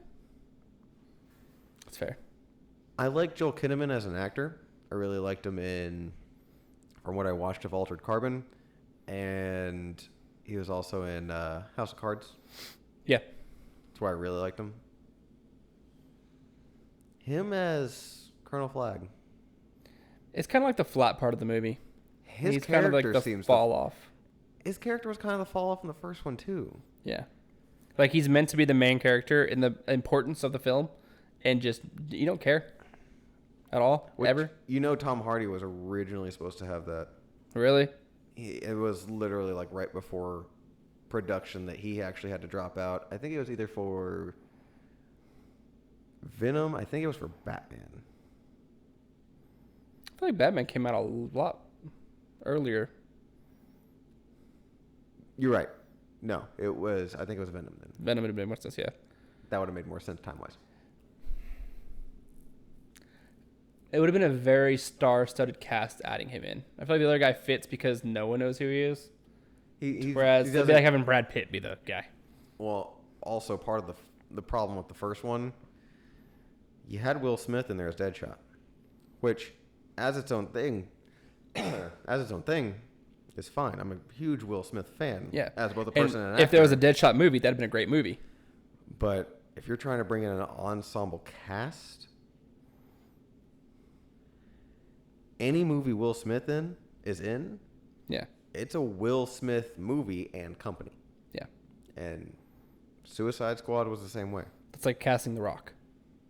That's fair. I like Joel Kinnaman as an actor. I really liked him from what I watched of Altered Carbon, and he was also in House of Cards. Yeah. That's why I really liked him. Him as Colonel Flagg. It's kind of like the flat part of the movie. His He's character kind of like the seems fall off. His character was kind of the fall off in the first one too. Yeah. Like he's meant to be the main character in the importance of the film, and just you don't care at all, ever. You know, Tom Hardy was originally supposed to have that. Really? It was literally like right before production that he actually had to drop out. I think it was either for Venom. I think it was for Batman. I feel like Batman came out a lot earlier. You're right. No, it was. I think it was Venom then. Venom would have made more sense, yeah. That would have made more sense time-wise. It would have been a very star-studded cast adding him in. I feel like the other guy fits because no one knows who he is. Whereas it'd be like having Brad Pitt be the guy. Well, also part of the problem with the first one, you had Will Smith in there as Deadshot, which, as its own thing, is fine. I'm a huge Will Smith fan. Yeah. As both a person and an if actor. there was a Deadshot movie, that'd have been a great movie. But if you're trying to bring in an ensemble cast, any movie Will Smith is in, Yeah. it's a Will Smith movie and company. Yeah. And Suicide Squad was the same way. It's like casting The Rock.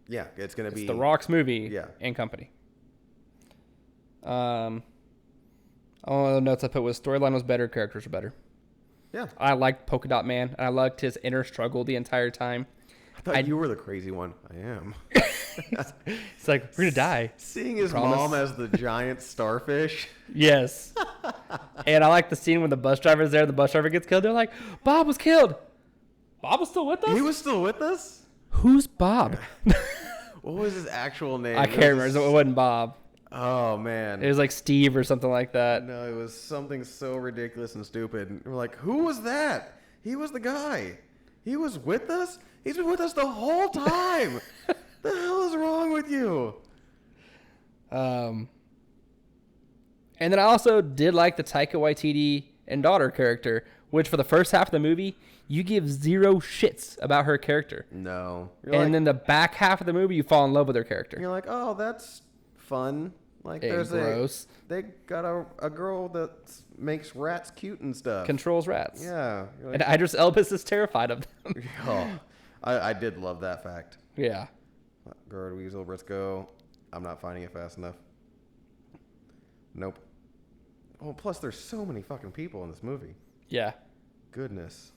Yeah, it's going to be The Rock's movie Yeah. and company. All the notes I put was storyline was better, characters were better. Yeah. I liked Polka Dot Man, and I liked his inner struggle the entire time. I thought you were the crazy one. I am. It's like, we're going to die. Seeing his Promise. mom as the giant starfish. Yes. And I like the scene when the bus driver's there, the bus driver gets killed. They're like, Bob was killed. Bob was still with us? He was still with us? Who's Bob? What was his actual name? I can't remember. It wasn't Bob. Oh, man. It was like Steve or something like that. No, it was something so ridiculous and stupid. And we're like, who was that? He was the guy. He was with us? He's been with us the whole time. The hell is wrong with you? And then I also did like the Taika Waititi and daughter character, which for the first half of the movie, you give zero shits about her character. No. And then the back half of the movie, you fall in love with her character. You're like, oh, that's fun. Like, Hey, there's gross. they got a girl that makes rats cute and stuff. Controls rats. Yeah. You're And like, Idris Elba is terrified of them. oh, I did love that fact. Yeah. Guard Weasel, let's go. I'm not finding it fast enough. Nope. Oh, plus there's so many fucking people in this movie. Yeah. Goodness.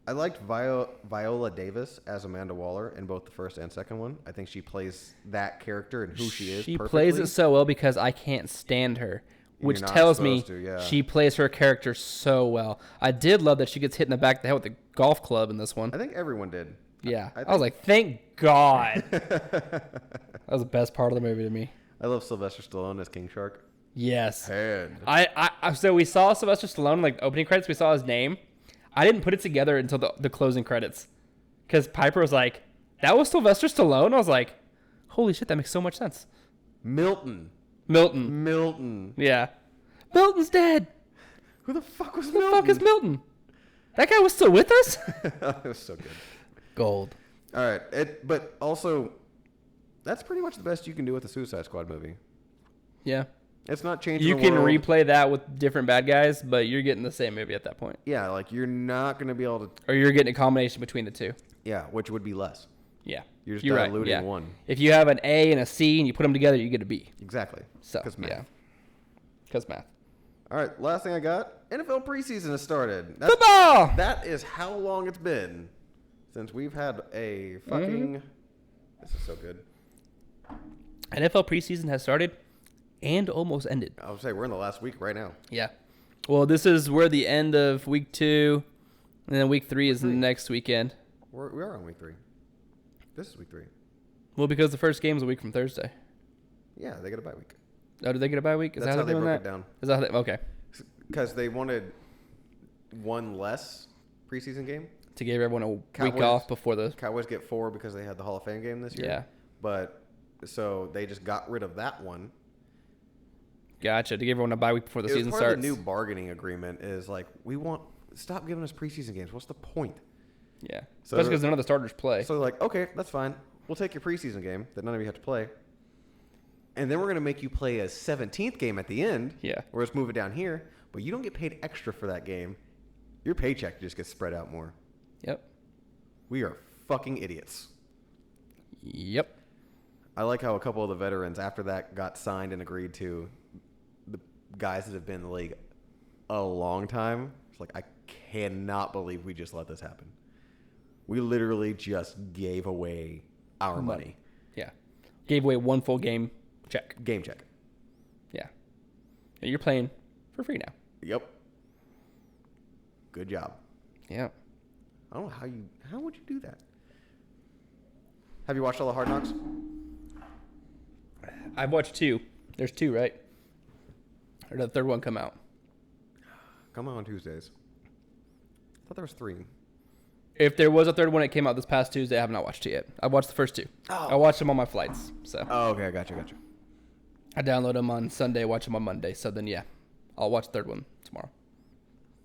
I liked Viola Davis as Amanda Waller in both the first and second one. I think she plays that character and who she is She perfectly. plays it so well because I can't stand her, which You're not tells me supposed to, yeah. she plays her character so well. I did love that she gets hit in the back of the head with a golf club in this one. I think everyone did. Yeah. I I was like, thank God. That was the best part of the movie to me. I love Sylvester Stallone as King Shark. Yes. Head. So we saw Sylvester Stallone, like opening credits, we saw his name. I didn't put it together until the closing credits. Because Piper was like, that was Sylvester Stallone? I was like, holy shit, that makes so much sense. Milton. Milton. Yeah. Milton's dead. Who the fuck was Who Milton? the fuck is Milton? That guy was still with us? It was so good. Gold. All right. But also, that's pretty much the best you can do with a Suicide Squad movie. Yeah. It's not changing You the can world. replay that with different bad guys, but you're getting the same movie at that point. Yeah, like you're not going to be able to... Or you're getting a combination between the two. Yeah, which would be less. Yeah. You're just right, diluting yeah. one. If you have an A and a C and you put them together, you get a B. Exactly. So, Because math. yeah. Because math. All right, last thing I got. NFL preseason has started. Football! That is how long it's been since we've had a fucking... Mm-hmm. This is so good. NFL preseason has started and almost ended. I would say we're in the last week right now. Yeah. Well, we're the end of week 2, and then week 3 is the next weekend. We are on week 3. This is week 3. Well, because the first game is a week from Thursday. Yeah, they get a bye week. Oh, did they get a bye week? Is That's that how they they're doing broke that? it down. Is that how okay. Because they wanted one less preseason game. To give everyone a week Cowboys- off before the... Cowboys get 4 because they had the Hall of Fame game this year. Yeah. But So they just got rid of that one. Gotcha. To give everyone a bye week before the season Part of starts. the new bargaining agreement is like, stop giving us preseason games. What's the point? Yeah. So Especially because none of the starters play. So they're like, okay, that's fine. We'll take your preseason game that none of you have to play. And then we're going to make you play a 17th game at the end. Yeah. Or just move it down here. But you don't get paid extra for that game. Your paycheck just gets spread out more. Yep. We are fucking idiots. Yep. I like how a couple of the veterans after that got signed and agreed to. The guys that have been in the league a long time. It's like, I cannot believe we just let this happen. We literally just gave away our money. Yeah. Gave away one full game check. Game check. Yeah. You're playing for free now. Yep. Good job. Yeah. I don't know how would you do that? Have you watched all the Hard Knocks? I've watched 2. There's 2, right? Or did the third one come out? Come on Tuesdays. I thought there was 3. If there was a third one, it came out this past Tuesday. I have not watched it yet. I've watched the first 2. Oh. I watched them on my flights. So Oh, okay, gotcha. I download them on Sunday, watch them on Monday. So then, yeah, I'll watch the third one tomorrow.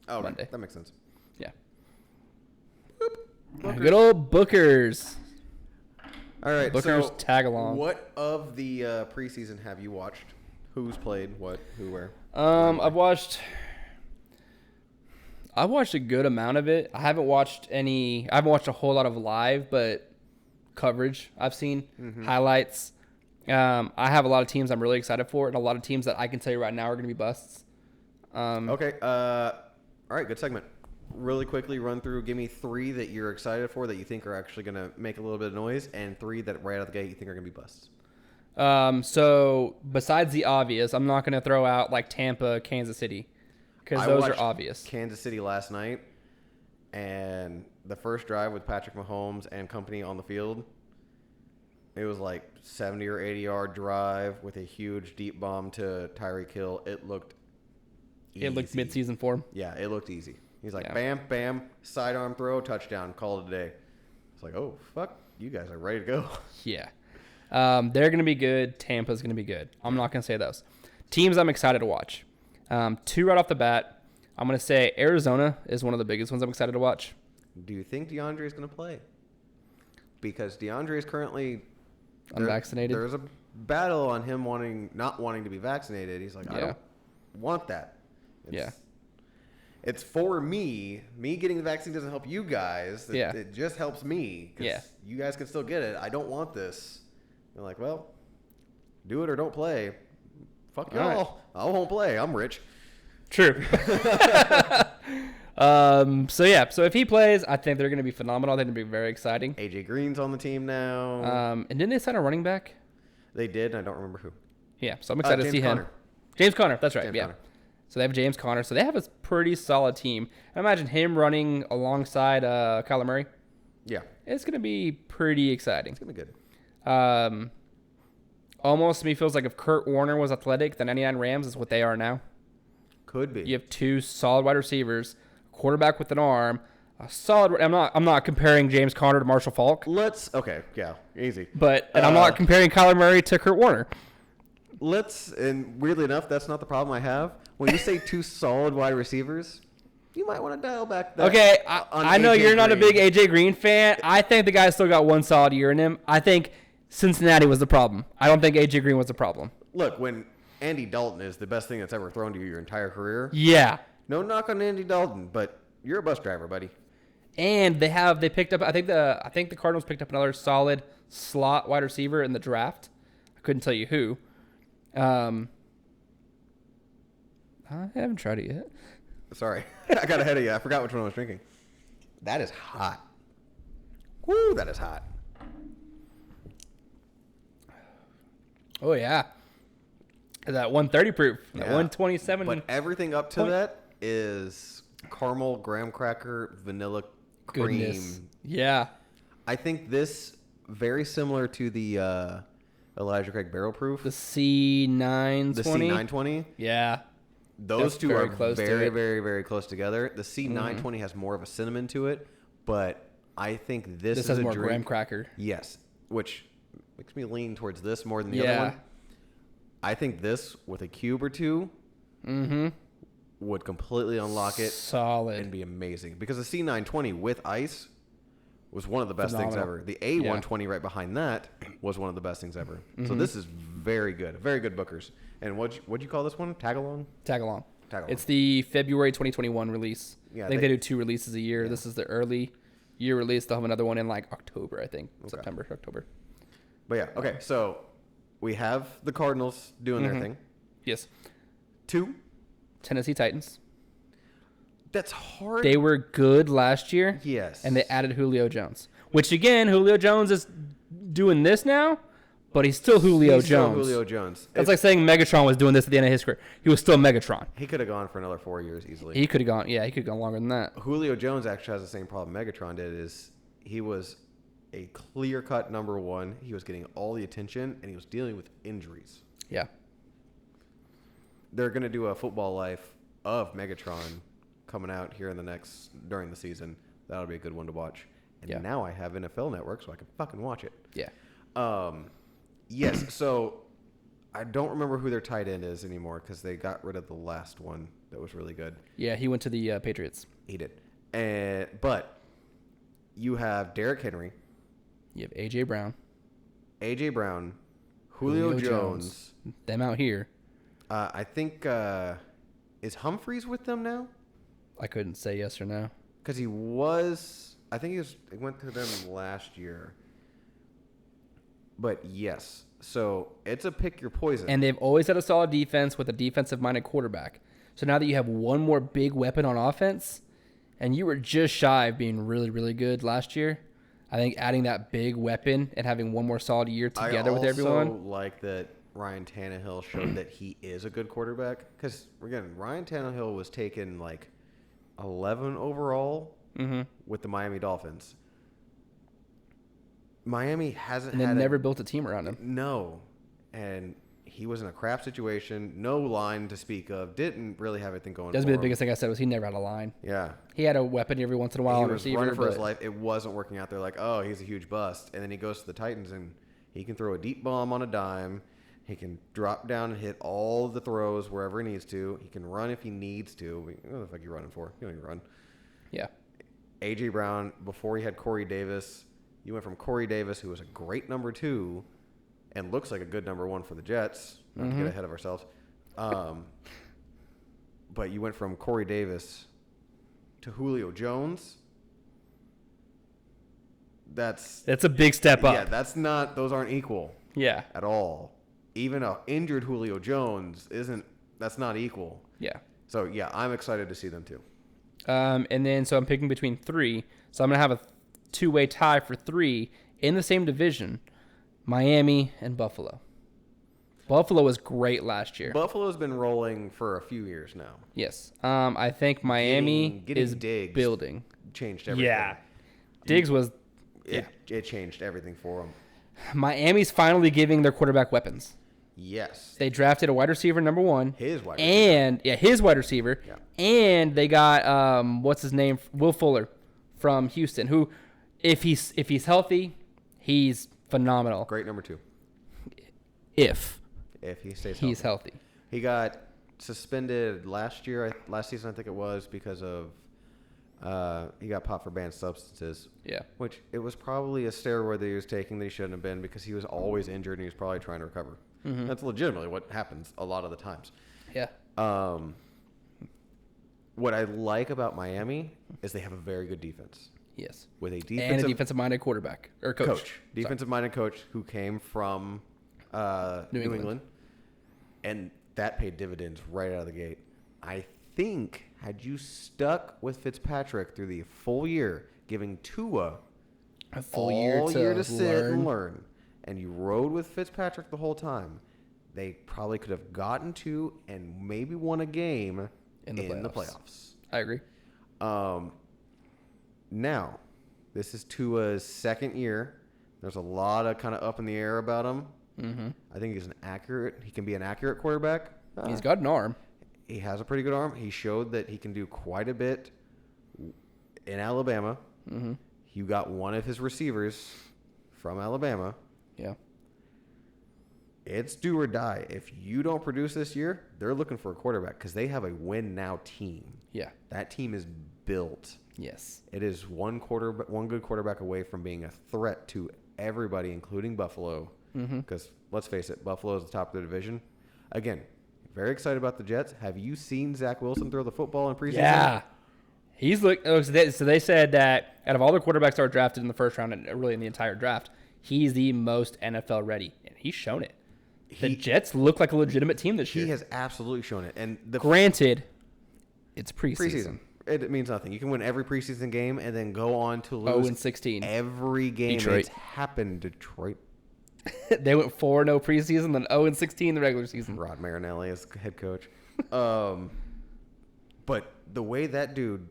Oh, okay. Monday. That makes sense. Yeah. Bookers. Good old Bookers. All right, Bookers so tag-along. what of the preseason have you watched? Who's played? What? Who? Where? I've watched a good amount of it. I haven't watched a whole lot of live, but coverage I've seen, highlights. I have a lot of teams I'm really excited for, and a lot of teams that I can tell you right now are going to be busts. Okay. All right, good segment. Really quickly run through. Give me 3 that you're excited for that you think are actually going to make a little bit of noise, and 3 that right out of the gate you think are going to be busts. So besides the obvious, I'm not going to throw out like Tampa, Kansas City, because those are watched obvious. Kansas City last night, and the first drive with Patrick Mahomes and company on the field, it was like 70 or 80 yard drive with a huge deep bomb to Tyreek Hill. It looked easy. It looked mid-season for him. Yeah, it looked easy. He's like, Yeah. bam, bam, sidearm throw, touchdown, call it a day. It's like, oh, fuck, you guys are ready to go. Yeah. They're going to be good. Tampa's going to be good. I'm not going to say those. Teams I'm excited to watch. 2 right off the bat. I'm going to say Arizona is one of the biggest ones I'm excited to watch. Do you think DeAndre is going to play? Because DeAndre is currently Unvaccinated. There's a battle on him not wanting to be vaccinated. He's like, I don't want that. It's for me. Me getting the vaccine doesn't help you guys. It just helps me. Yeah. You guys can still get it. I don't want this. They're like, well, do it or don't play. Fuck y'all. Right. I won't play. I'm rich. True. So if he plays, I think they're going to be phenomenal. They're going to be very exciting. AJ Green's on the team now. And didn't they sign a running back? They did, and I don't remember who. Yeah, so I'm excited to see Conner. him. James Conner, that's right. James yeah. Conner. So they have James Conner. So they have a pretty solid team. I imagine him running alongside Kyler Murray. Yeah. It's going to be pretty exciting. It's going to be good. Almost to me feels like if Kurt Warner was athletic, the 99 Rams is what they are now. Could be. You have 2 solid wide receivers, a quarterback with an arm, a solid. I'm not comparing James Conner to Marshall Faulk. Okay, yeah, easy. And I'm not comparing Kyler Murray to Kurt Warner. And weirdly enough, that's not the problem I have. When you say 2 solid wide receivers, you might want to dial back that. Okay, I know AJ you're not a Green. big AJ Green fan. I think the guy's still got 1 solid year in him. I think Cincinnati was the problem. I don't think AJ Green was the problem. Look, when Andy Dalton is the best thing that's ever thrown to you your entire career, Yeah. no knock on Andy Dalton, but you're a bus driver, buddy. And they picked up. I think the Cardinals picked up another solid slot wide receiver in the draft. I couldn't tell you who. I haven't tried it yet. Sorry, I got ahead of you. I forgot which one I was drinking. That is hot. Woo, that is hot. Oh yeah, that 130 proof, that Yeah. 127. But everything up to that is caramel, graham cracker, vanilla cream. Goodness. Yeah. I think this very similar to the Elijah Craig Barrel Proof. The C920. The C920. Yeah. Those That's two very are close to very, it. very, very close together. The C920 has more of a cinnamon to it, but I think this is has a more drink. graham cracker. Yes, which makes me lean towards this more than the other one. I think this with a cube or two would completely unlock it. Solid. And be amazing. Because the C920 with ice was one of the best things ever. The A120 right behind that was one of the best things ever. So this is very good. Very good bookers. And what'd you call this one? Tagalong? Tagalong. It's the February 2021 release. Yeah, I think they do 2 releases a year. Yeah. This is the early year release. They'll have another one in like October, I think. Okay. September, October. But yeah, okay. So we have the Cardinals doing their thing. Yes. 2. Tennessee Titans. That's hard. They were good last year. Yes. And they added Julio Jones. Which, again, Julio Jones is doing this now, but he's still Julio Jones. That's like saying Megatron was doing this at the end of his career. He was still Megatron. He could have gone for another 4 years easily. He could have gone longer than that. Julio Jones actually has the same problem Megatron did, is he was a clear-cut number 1. He was getting all the attention, and he was dealing with injuries. Yeah. They're going to do a football life of Megatron coming out here during the season. That'll be a good one to watch. And now I have NFL Network, so I can fucking watch it. Yeah. Yes, so I don't remember who their tight end is anymore because they got rid of the last one that was really good. Yeah, he went to the Patriots. He did. But you have Derrick Henry. You have A.J. Brown. Julio Jones. Them out here. I think, is Humphreys with them now? I couldn't say yes or no. Because he went to them last year. But yes, so it's a pick your poison. And they've always had a solid defense with a defensive-minded quarterback. So now that you have one more big weapon on offense, and you were just shy of being really, really good last year, I think adding that big weapon and having one more solid year together with everyone. I also like that Ryan Tannehill showed that he is a good quarterback. Because, again, Ryan Tannehill was taken like 11 overall with the Miami Dolphins. Miami hasn't never built a team around him. No. And he was in a crap situation. No line to speak of. Didn't really have anything going for him. That's the biggest thing I said was he never had a line. Yeah. He had a weapon every once in a while. He was running for his life. It wasn't working out. They're like, oh, he's a huge bust. And then he goes to the Titans, and he can throw a deep bomb on a dime. He can drop down and hit all the throws wherever he needs to. He can run if he needs to. What the fuck are you running for? You don't even run. Yeah. A.J. Brown, before he had Corey Davis, you went from Corey Davis, who was a great number 2 and looks like a good number 1 for the Jets. Not to get ahead of ourselves. But you went from Corey Davis to Julio Jones. That's a big step up. Yeah, those aren't equal. Yeah. At all. Even an injured Julio Jones that's not equal. Yeah. So, yeah, I'm excited to see them too. And then, so I'm picking between 3. So I'm going to have a 2-way tie for 3 in the same division, Miami and Buffalo. Buffalo was great last year. Buffalo's been rolling for a few years now. Yes. I think Miami is Diggs building. Changed everything. Yeah. Diggs was... It changed everything for them. Miami's finally giving their quarterback weapons. Yes. They drafted a wide receiver, number 1. His wide receiver. His wide receiver. Yeah. And they got, what's his name? Will Fuller from Houston, who, if he's healthy, he's phenomenal. Great number 2. If he stays he's healthy. He got suspended last season, I think it was, because of he got popped for banned substances. Yeah. Which it was probably a steroid that he was taking that he shouldn't have been because he was always injured and he was probably trying to recover. Mm-hmm. That's legitimately what happens a lot of the times. Yeah. What I like about Miami is they have a very good defense. Yes. With a defensive-minded quarterback or coach. Defensive-minded coach who came from New England. And that paid dividends right out of the gate. I think had you stuck with Fitzpatrick through the full year, giving Tua a full year to sit and learn, and you rode with Fitzpatrick the whole time, they probably could have gotten to and maybe won a game in the playoffs. I agree. Now, this is Tua's second year. There's a lot of kind of up in the air about him. Mm-hmm. I think he can be an accurate quarterback. He's got an arm. He has a pretty good arm. He showed that he can do quite a bit in Alabama. Mm-hmm. You got one of his receivers from Alabama. Yeah. it's do or die. If you don't produce this year, they're looking for a quarterback because they have a win now team. Yeah. That team is built. Yes. It is one good quarterback away from being a threat to everybody, including Buffalo. Because let's face it, Buffalo is the top of the division. Again, very excited about the Jets. Have you seen Zach Wilson throw the football in preseason? Yeah. He's so they said that out of all the quarterbacks that were drafted in the first round and really in the entire draft, he's the most NFL ready, and he's shown it. The Jets look like a legitimate team this year. He has absolutely shown it. And Granted, it's preseason. It means nothing. You can win every preseason game and then go on to lose 0-16. every game. Detroit. It's happened, Detroit. They went 4-0 preseason, then 0-16 in the regular season. Rod Marinelli is head coach. But the way that dude,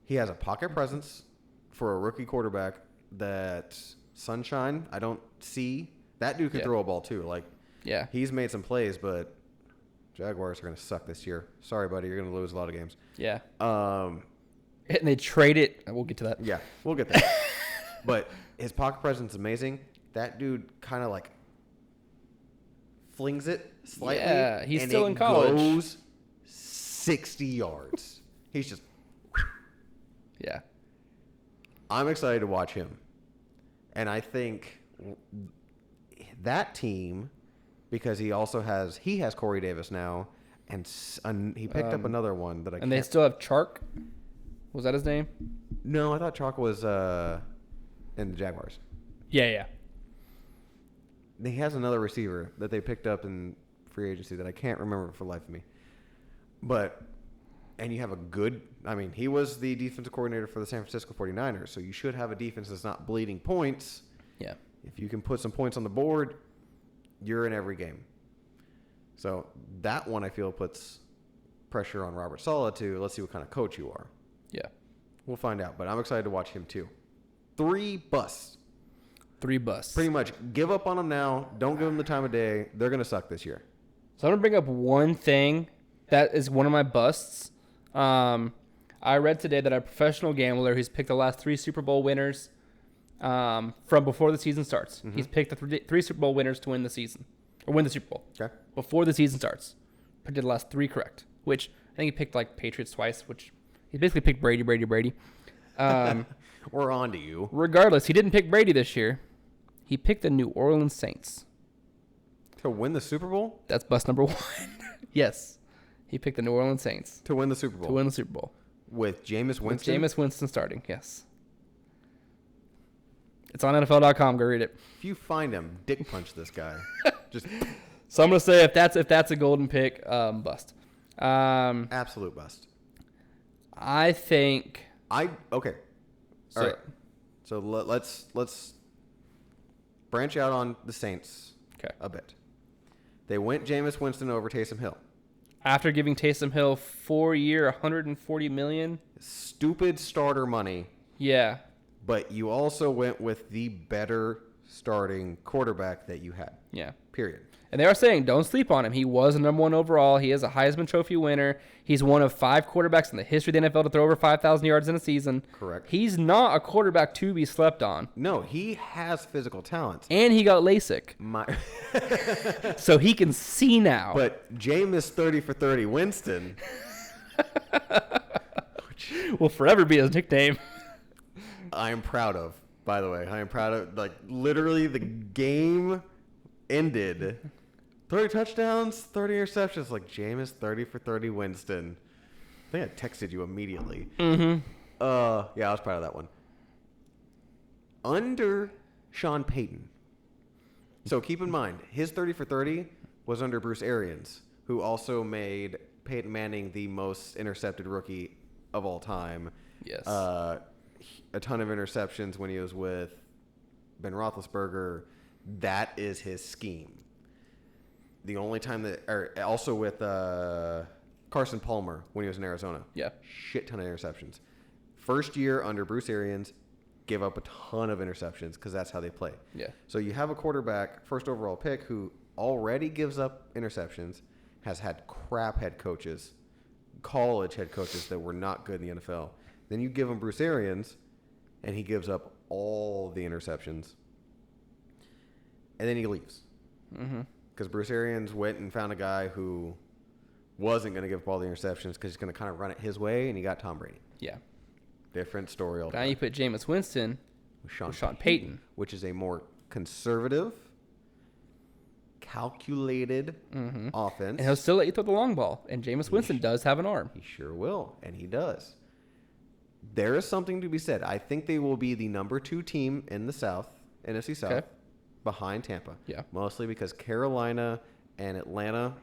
he has a pocket presence for a rookie quarterback that sunshine, I don't see. That dude can throw a ball too. Like, Yeah. he's made some plays, but Jaguars are going to suck this year. Sorry, buddy. You're going to lose a lot of games. Yeah. And they trade it. We'll get to that. Yeah, we'll get there. But his pocket presence is amazing. That dude kind of like flings it slightly. Yeah, he's and still in college. Goes 60 yards. He's just. Yeah. I'm excited to watch him, and I think that team, because he has Corey Davis now, and he picked up another one that I. And they still have Chark. Was that his name? No, I thought Chalk was in the Jaguars. Yeah. He has another receiver that they picked up in free agency that I can't remember for the life of me. And you have he was the defensive coordinator for the San Francisco 49ers, so you should have a defense that's not bleeding points. Yeah. If you can put some points on the board, you're in every game. So that one I feel puts pressure on Robert Saleh to let's see what kind of coach you are. Yeah. We'll find out, but I'm excited to watch him too. 3 busts. 3 busts. Pretty much give up on them now. Don't give them the time of day. They're going to suck this year. So I'm going to bring up one thing that is one of my busts. I read today that a professional gambler who's picked the last 3 Super Bowl winners from before the season starts. Mm-hmm. He's picked the 3 Super Bowl winners to win the season. Or win the Super Bowl. Okay. Before the season starts. Picked the last 3 correct. Which, I think he picked like Patriots twice, which he basically picked Brady. We're on to you. Regardless, he didn't pick Brady this year. He picked the New Orleans Saints. To win the Super Bowl? That's bust number 1. Yes. He picked the New Orleans Saints. To win the Super Bowl? To win the Super Bowl. With Jameis Winston? With Jameis Winston starting, yes. It's on NFL.com. Go read it. If you find him, dick punch this guy. Just So I'm going to say if that's a golden pick, bust. Absolute bust. I think... Okay. All right. So let's branch out on the Saints a bit. They went Jameis Winston over Taysom Hill. After giving Taysom Hill 4-year, $140 million. Stupid starter money. Yeah. But you also went with the better starting quarterback that you had. Yeah. Period. And they are saying don't sleep on him. He was a number 1 overall. He is a Heisman Trophy winner. He's one of 5 quarterbacks in the history of the NFL to throw over 5,000 yards in a season. Correct. He's not a quarterback to be slept on. No, he has physical talent. And he got LASIK. So he can see now. But Jameis 30 for 30 Winston will forever be his nickname. I am proud of, by the way. I am proud of, like, literally the game ended. 30 touchdowns, 30 interceptions. Like, Jameis 30 for 30 Winston. I think I texted you immediately. Mm-hmm. Yeah, I was proud of that one. Under Sean Payton. So keep in mind, his 30 for 30 was under Bruce Arians, who also made Peyton Manning the most intercepted rookie of all time. Yes. A ton of interceptions when he was with Ben Roethlisberger. That is his scheme. The only time also with Carson Palmer when he was in Arizona. Yeah. Shit ton of interceptions. First year under Bruce Arians, gave up a ton of interceptions because that's how they play. Yeah. So you have a quarterback, first overall pick, who already gives up interceptions, has had crap head coaches, college head coaches that were not good in the NFL. Then you give him Bruce Arians, and he gives up all the interceptions. And then he leaves. Because Bruce Arians went and found a guy who wasn't going to give up all the interceptions because he's going to kind of run it his way, and he got Tom Brady. Yeah. Different story Now altogether. you put Jameis Winston with Sean Payton. Which is a more conservative, calculated offense. And he'll still let you throw the long ball. And Jameis Winston does have an arm. He sure will, and he does. There is something to be said. I think they will be the number 2 team in the South, NFC South, Okay. behind Tampa. Yeah. Mostly because Carolina and Atlanta,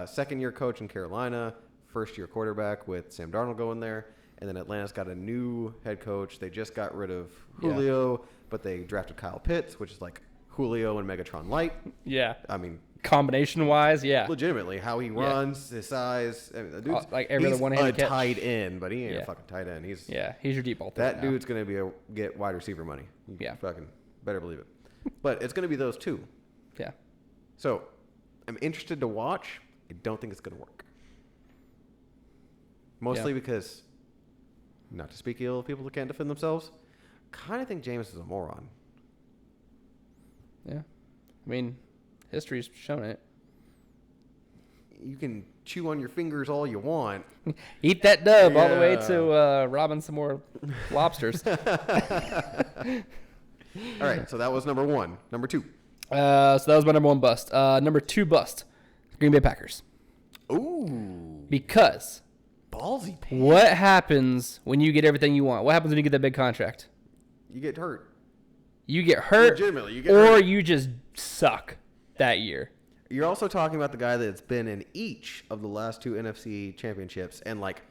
second-year coach in Carolina, first-year quarterback with Sam Darnold going there, and then Atlanta's got a new head coach. They just got rid of Julio, but they drafted Kyle Pitts, which is like Julio and Megatron Light. Yeah. I mean, Combination-wise, yeah. legitimately, how he runs, his size. I mean, the dude's, like every other he's one-handed a catch. tight end, but he ain't a fucking tight end. He's He's your deep ball. that dude's gonna get wide receiver money. You Yeah. fucking better believe it. But it's gonna be those two. Yeah. So I'm interested to watch. I don't think it's gonna work. Mostly because, not to speak ill of people that can't defend themselves, kind of think Jameis is a moron. Yeah. I mean, history's shown it. You can chew on your fingers all you want. Eat that dub all the way Yeah. to robbing some more lobsters. All right, so that was number 1. Number 2. So that was my number 1 bust. Number 2 bust, Green Bay Packers. Ooh, Because ballsy. what happens when you get everything you want? What happens when you get that big contract? You get hurt. You get hurt, Legitimately, you get or hurt. you just suck that year. You're also talking about the guy that's been in each of the last 2 NFC championships and like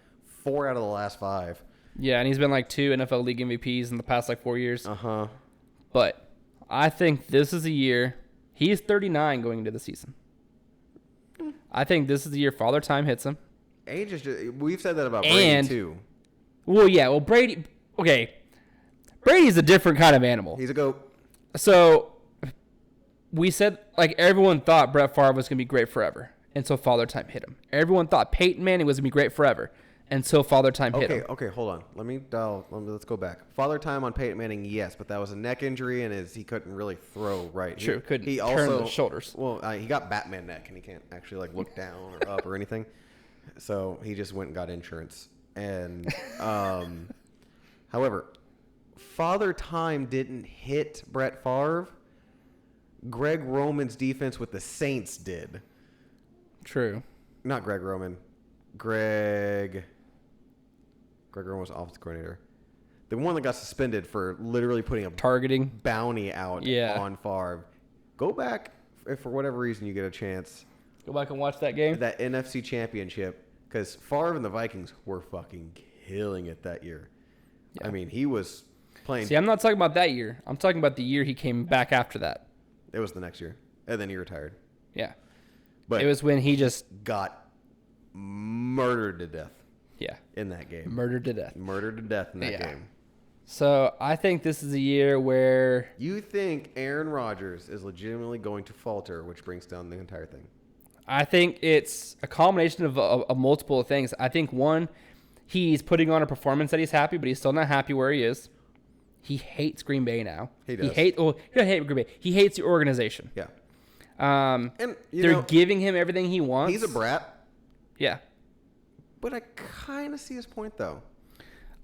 4 out of the last 5. Yeah, and he's been like 2 NFL league MVPs in the past like 4 years. Uh-huh. But I think this is a year. He is 39 going into the season. I think this is the year Father Time hits him. Age is just, we've said that about Brady And- too. Well, yeah. Well, Brady. Okay, Brady's a different kind of animal. He's a goat. So we said like everyone thought Brett Favre was gonna be great forever, and so Father Time hit him. Everyone thought Peyton Manning was gonna be great forever, and so Father Time hit him. Okay, hold on. Let's go back. Father time on Peyton Manning, yes, but that was a neck injury and he couldn't really throw right. True, couldn't he turn the shoulders. Well, he got Batman neck and he can't actually like look down or up or anything. So he just went and got insurance. And however, Father Time didn't hit Brett Favre. Greg Roman's defense with the Saints did. True. Not Greg Roman. Greg Roman was offensive coordinator. The one that got suspended for literally putting a Targeting. bounty out Yeah. on Favre. Go back, if for whatever reason you get a chance, Go back and watch that game. that NFC Championship, because Favre and the Vikings were fucking killing it that year. Yeah. I mean, he was playing. See, I'm not talking about that year. I'm talking about the year he came back after that. It was the next year, and then he retired. Yeah. But It was when he just, got murdered to death yeah, in that game. murdered to death. Murdered to death in that Yeah. game. So I think this is a year where You think Aaron Rodgers is legitimately going to falter, which brings down the entire thing. I think it's a combination of multiple things. I think one, he's putting on a performance that he's happy, but he's still not happy where he is. He hates Green Bay now. He does. He doesn't hate Green Bay. He hates the organization. Yeah. And you know, giving him everything he wants. he's a brat, Yeah. but I kind of see his point, though.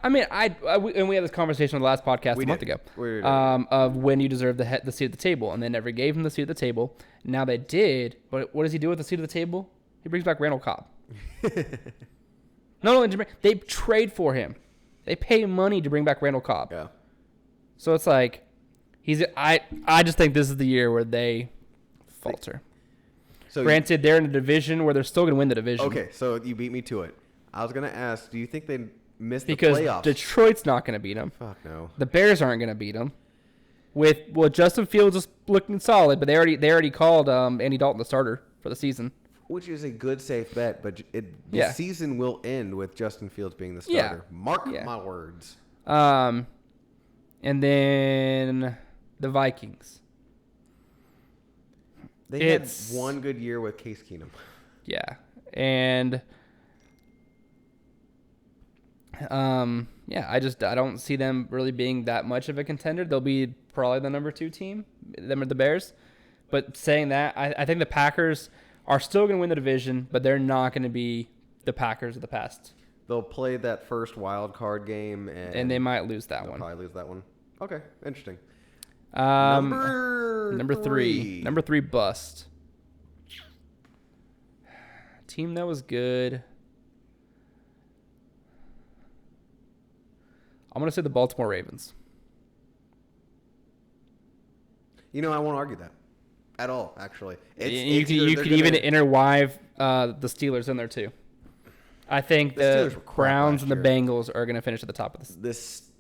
I mean, and we had this conversation on the last podcast a month did. ago We did. of when you deserve the seat at the table, and they never gave him the seat at the table. Now they did, but what does he do with the seat at the table? He brings back Randall Cobb. Not only they trade for him, they pay money to bring back Randall Cobb. Yeah. So it's like I just think this is the year where they falter. So Granted, they're in a division where they're still going to win the division. okay, so you beat me to it. I was gonna ask, do you think they missed Because the playoffs? Detroit's not going to beat them. Fuck no. The Bears aren't going to beat them. Justin Fields is looking solid, but they already called Andy Dalton the starter for the season. Which is a good safe bet, but the Yeah. season will end with Justin Fields being the Yeah. starter. Mark Yeah. my words. And then the Vikings. They It's- had one good year with Case Keenum. Yeah. And I don't see them really being that much of a contender. They'll be probably the number 2 team. Them are the Bears. But saying that, I think the Packers are still going to win the division, but they're not going to be the Packers of the past. They'll play that first wild card game, And they might lose that they'll one. probably lose that one. Okay, interesting. Number three. Number 3 bust. Team that was good. I'm going to say the Baltimore Ravens. You know, I won't argue that at all, actually. You could even interweave the Steelers in there, too. I think The Steelers the were crap Browns and last the year. Bengals are going to finish at the top of this.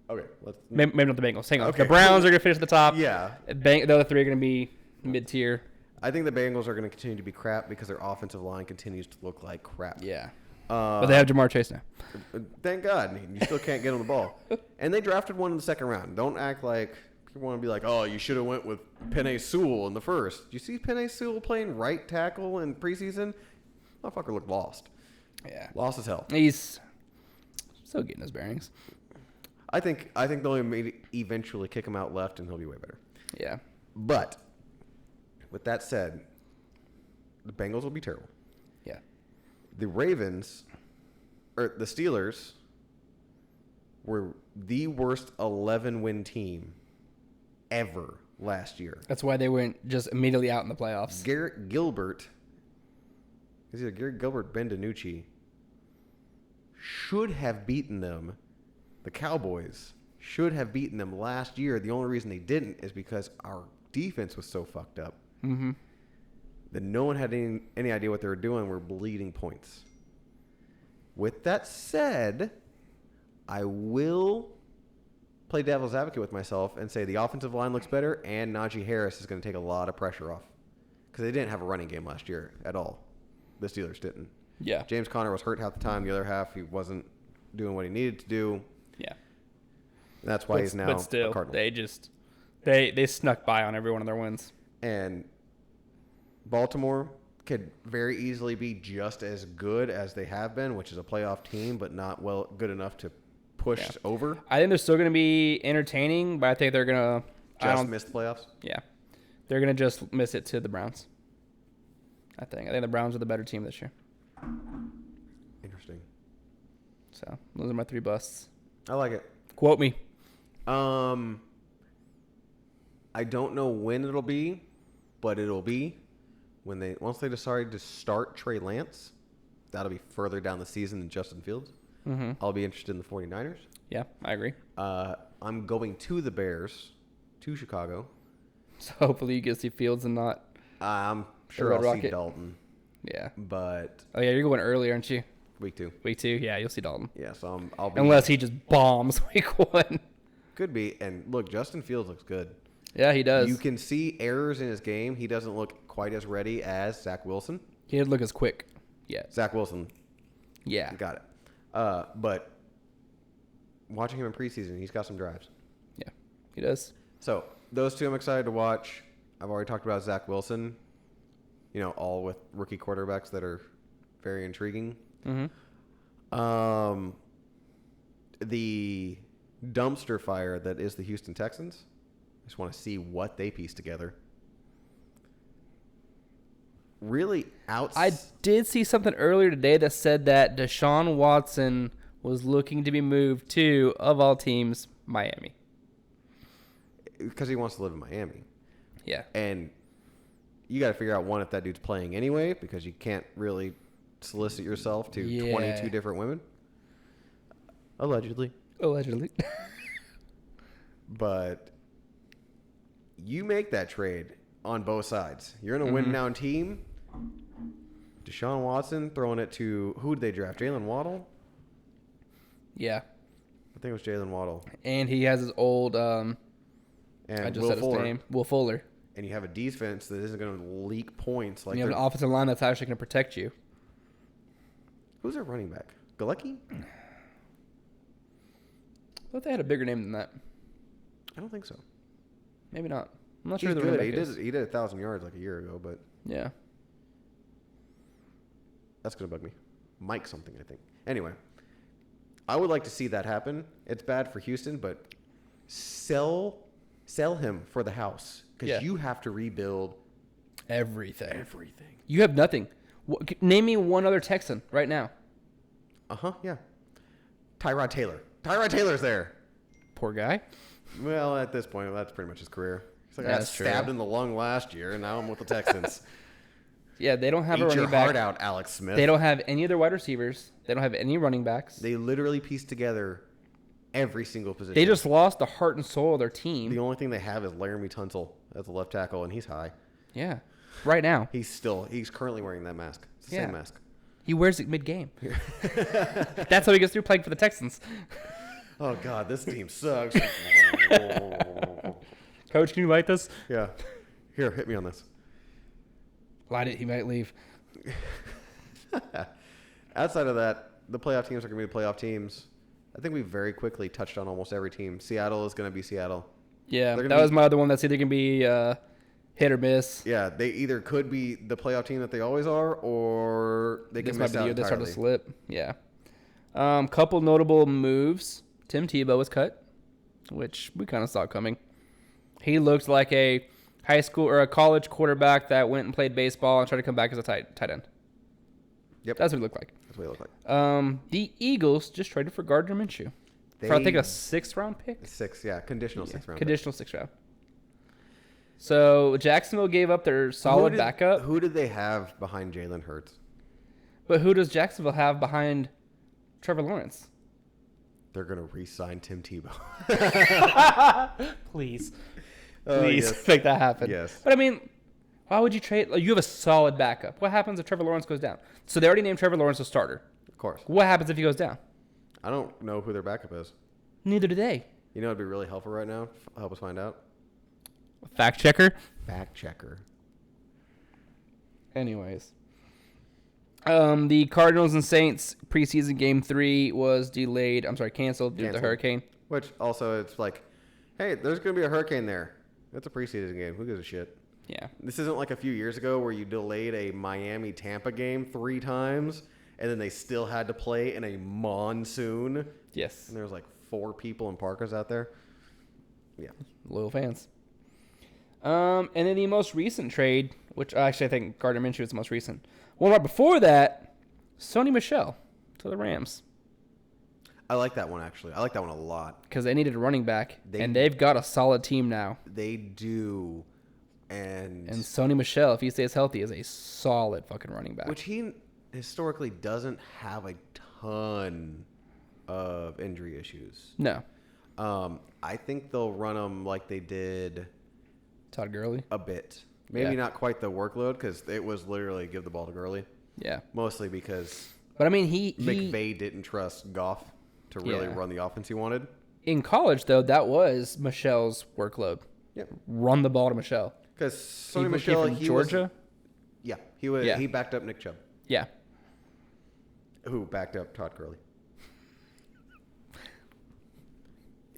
Okay, let's. Maybe not the Bengals. Hang on. Okay. The Browns are going to finish at the top. Yeah. The other 3 are going to be mid-tier. I think the Bengals are going to continue to be crap because their offensive line continues to look like crap. Yeah. But they have Jamar Chase now. Thank God. You still can't get on the ball. And they drafted one in the second round. Don't act like people want to be like, oh, you should have went with Penei Sewell in the first. Did you see Penei Sewell playing right tackle in preseason? Motherfucker looked lost. Yeah. Lost as hell. He's still getting his bearings. I think they'll eventually kick him out left and he'll be way better. Yeah. But with that said, the Bengals will be terrible. Yeah. The Ravens, or the Steelers, were the worst 11-win team ever last year. That's why they went just immediately out in the playoffs. Garrett Gilbert, is either Garrett Gilbert, Ben DiNucci, should have beaten them. The Cowboys should have beaten them last year. The only reason they didn't is because our defense was so fucked up. Mm-hmm. That no one had any idea what they were doing. We're bleeding points. With that said, I will play devil's advocate with myself and say the offensive line looks better and Najee Harris is going to take a lot of pressure off. Because they didn't have a running game last year at all. The Steelers didn't. Yeah. James Conner was hurt half the time. The other half, he wasn't doing what he needed to do. Yeah. That's why he's now But still, a Cardinal. they just they snuck by on every one of their wins. And Baltimore could very easily be just as good as they have been, which is a playoff team, but not good enough to push over. I think they're still going to be entertaining, but I think they're going to Just miss the playoffs. Yeah, they're going to just miss it to the Browns. I think the Browns are the better team this year. Interesting. So those are my 3 busts. I like it. Quote me. I don't know when it'll be, but it'll be once they decide to start Trey Lance. That'll be further down the season than Justin Fields. Mm-hmm. I'll be interested in the 49ers. Yeah, I agree. I'm going to the Bears, to Chicago. So hopefully you get to see Fields and not. I'm sure Red I'll see Rocket. Dalton, Yeah. but Oh yeah, you're going early, aren't you? week 2. Week 2. Yeah, you'll see Dalton. Yeah, so I'll be. Unless he just bombs week 1. Could be. And look, Justin Fields looks good. Yeah, he does. You can see errors in his game. He doesn't look quite as ready as Zach Wilson. He didn't look as quick yet. Zach Wilson, Yeah. got it. But watching him in preseason, he's got some drives. Yeah, he does. So those 2 I'm excited to watch. I've already talked about Zach Wilson. You know, all with rookie quarterbacks that are very intriguing. Mm-hmm. The dumpster fire that is the Houston Texans. I just want to see what they piece together. Really I did see something earlier today that said that Deshaun Watson was looking to be moved to, of all teams, Miami. because he wants to live in Miami. Yeah. And you got to figure out, one, if that dude's playing anyway, because you can't really solicit yourself to 22 different women. Allegedly. But you make that trade on both sides. You're in a win-now team. Deshaun Watson throwing it to, who did they draft? Jalen Waddle? Yeah. I think it was Jalen Waddle. And he has his old, And I just Will said Fuller. his name, Will Fuller. And you have a defense that isn't going to leak points. Like And you have an offensive line that's actually going to protect you. who's their running back? Galecki? I thought they had a bigger name than that. I don't think so. Maybe not. I'm not He's sure. good. He did 1,000 yards like a year ago, but Yeah. that's going to bug me. Mike something, I think. Anyway, I would like to see that happen. It's bad for Houston, but sell him for the house. because Yeah. you have to rebuild Everything. everything. You have nothing. Name me one other Texan right now. Yeah. Tyrod Taylor. Tyrod Taylor's there. Poor guy. Well, at this point, that's pretty much his career. He's like, I got That's true. stabbed in the lung last year, and now I'm with the Texans. Yeah, they don't have a Eat running your back. heart out, Alex Smith. They don't have any other wide receivers. They don't have any running backs. They literally piece together every single position. They just lost the heart and soul of their team. The only thing they have is Laramie Tunsil as a left tackle, and he's high. Yeah, right now. He's currently wearing that mask. It's the same mask. He wears it mid-game. That's how he gets through playing for the Texans. Oh, God, this team sucks. Coach, can you light this? Yeah. Here, hit me on this. Light it. He might leave. Outside of that, the playoff teams are going to be the playoff teams. I think we very quickly touched on almost every team. Seattle is going to be Seattle. Yeah, They're that gonna was my other one. That's either going to be hit or miss. Yeah, they either could be the playoff team that they always are, or they This can might miss be the out year they start to entirely. slip. Yeah. Couple notable moves. Tim Tebow was cut, which we kind of saw coming. He looked like a high school or a college quarterback that went and played baseball and tried to come back as a tight end. Yep. That's what he looked like. That's what it looked like. The Eagles just traded for Gardner Minshew. For I think a 6th round pick. Conditional 6th round. Conditional 6th round. So Jacksonville gave up their solid backup. Who did they have behind Jalen Hurts? But who does Jacksonville have behind Trevor Lawrence? They're going to re-sign Tim Tebow. Please. Oh, Please yes. make that happen. Yes. But I mean, why would you trade? Like, you have a solid backup. What happens if Trevor Lawrence goes down? So they already named Trevor Lawrence a starter. Of course. What happens if he goes down? I don't know who their backup is. Neither do they. You know, it'd be really helpful right now. Help us find out. Fact checker. Fact checker. Anyways. The Cardinals and Saints preseason game 3 was canceled due to the Canceled. hurricane. Which also, it's like, hey, there's going to be a hurricane there. It's a preseason game. Who gives a shit? Yeah. This isn't like a few years ago where you delayed a Miami-Tampa game 3 times, and then they still had to play in a monsoon. Yes. And there was like 4 people in parkas out there. Yeah. Loyal fans. And then the most recent trade, which actually I think Gardner Minshew is the most recent. One right before that, Sony Michel to the Rams. I like that one, actually. I like that one a lot. Because they needed a running back, They- and they've got a solid team now. They do. And Sony Michel, if he stays healthy, is a solid fucking running back. which he historically doesn't have a ton of injury issues. No. I think they'll run him like they did Todd Gurley? a bit. Maybe Yeah. not quite the workload, because it was literally give the ball to Gurley. Yeah. Mostly because But I mean, he McVay didn't trust Goff to really Yeah. run the offense he wanted. in college, though, that was Michel's workload. Yep. Run the ball to Michel. Because He Sony came Michel, from Georgia? he was. Yeah. He backed up Nick Chubb, Yeah. who backed up Todd Gurley.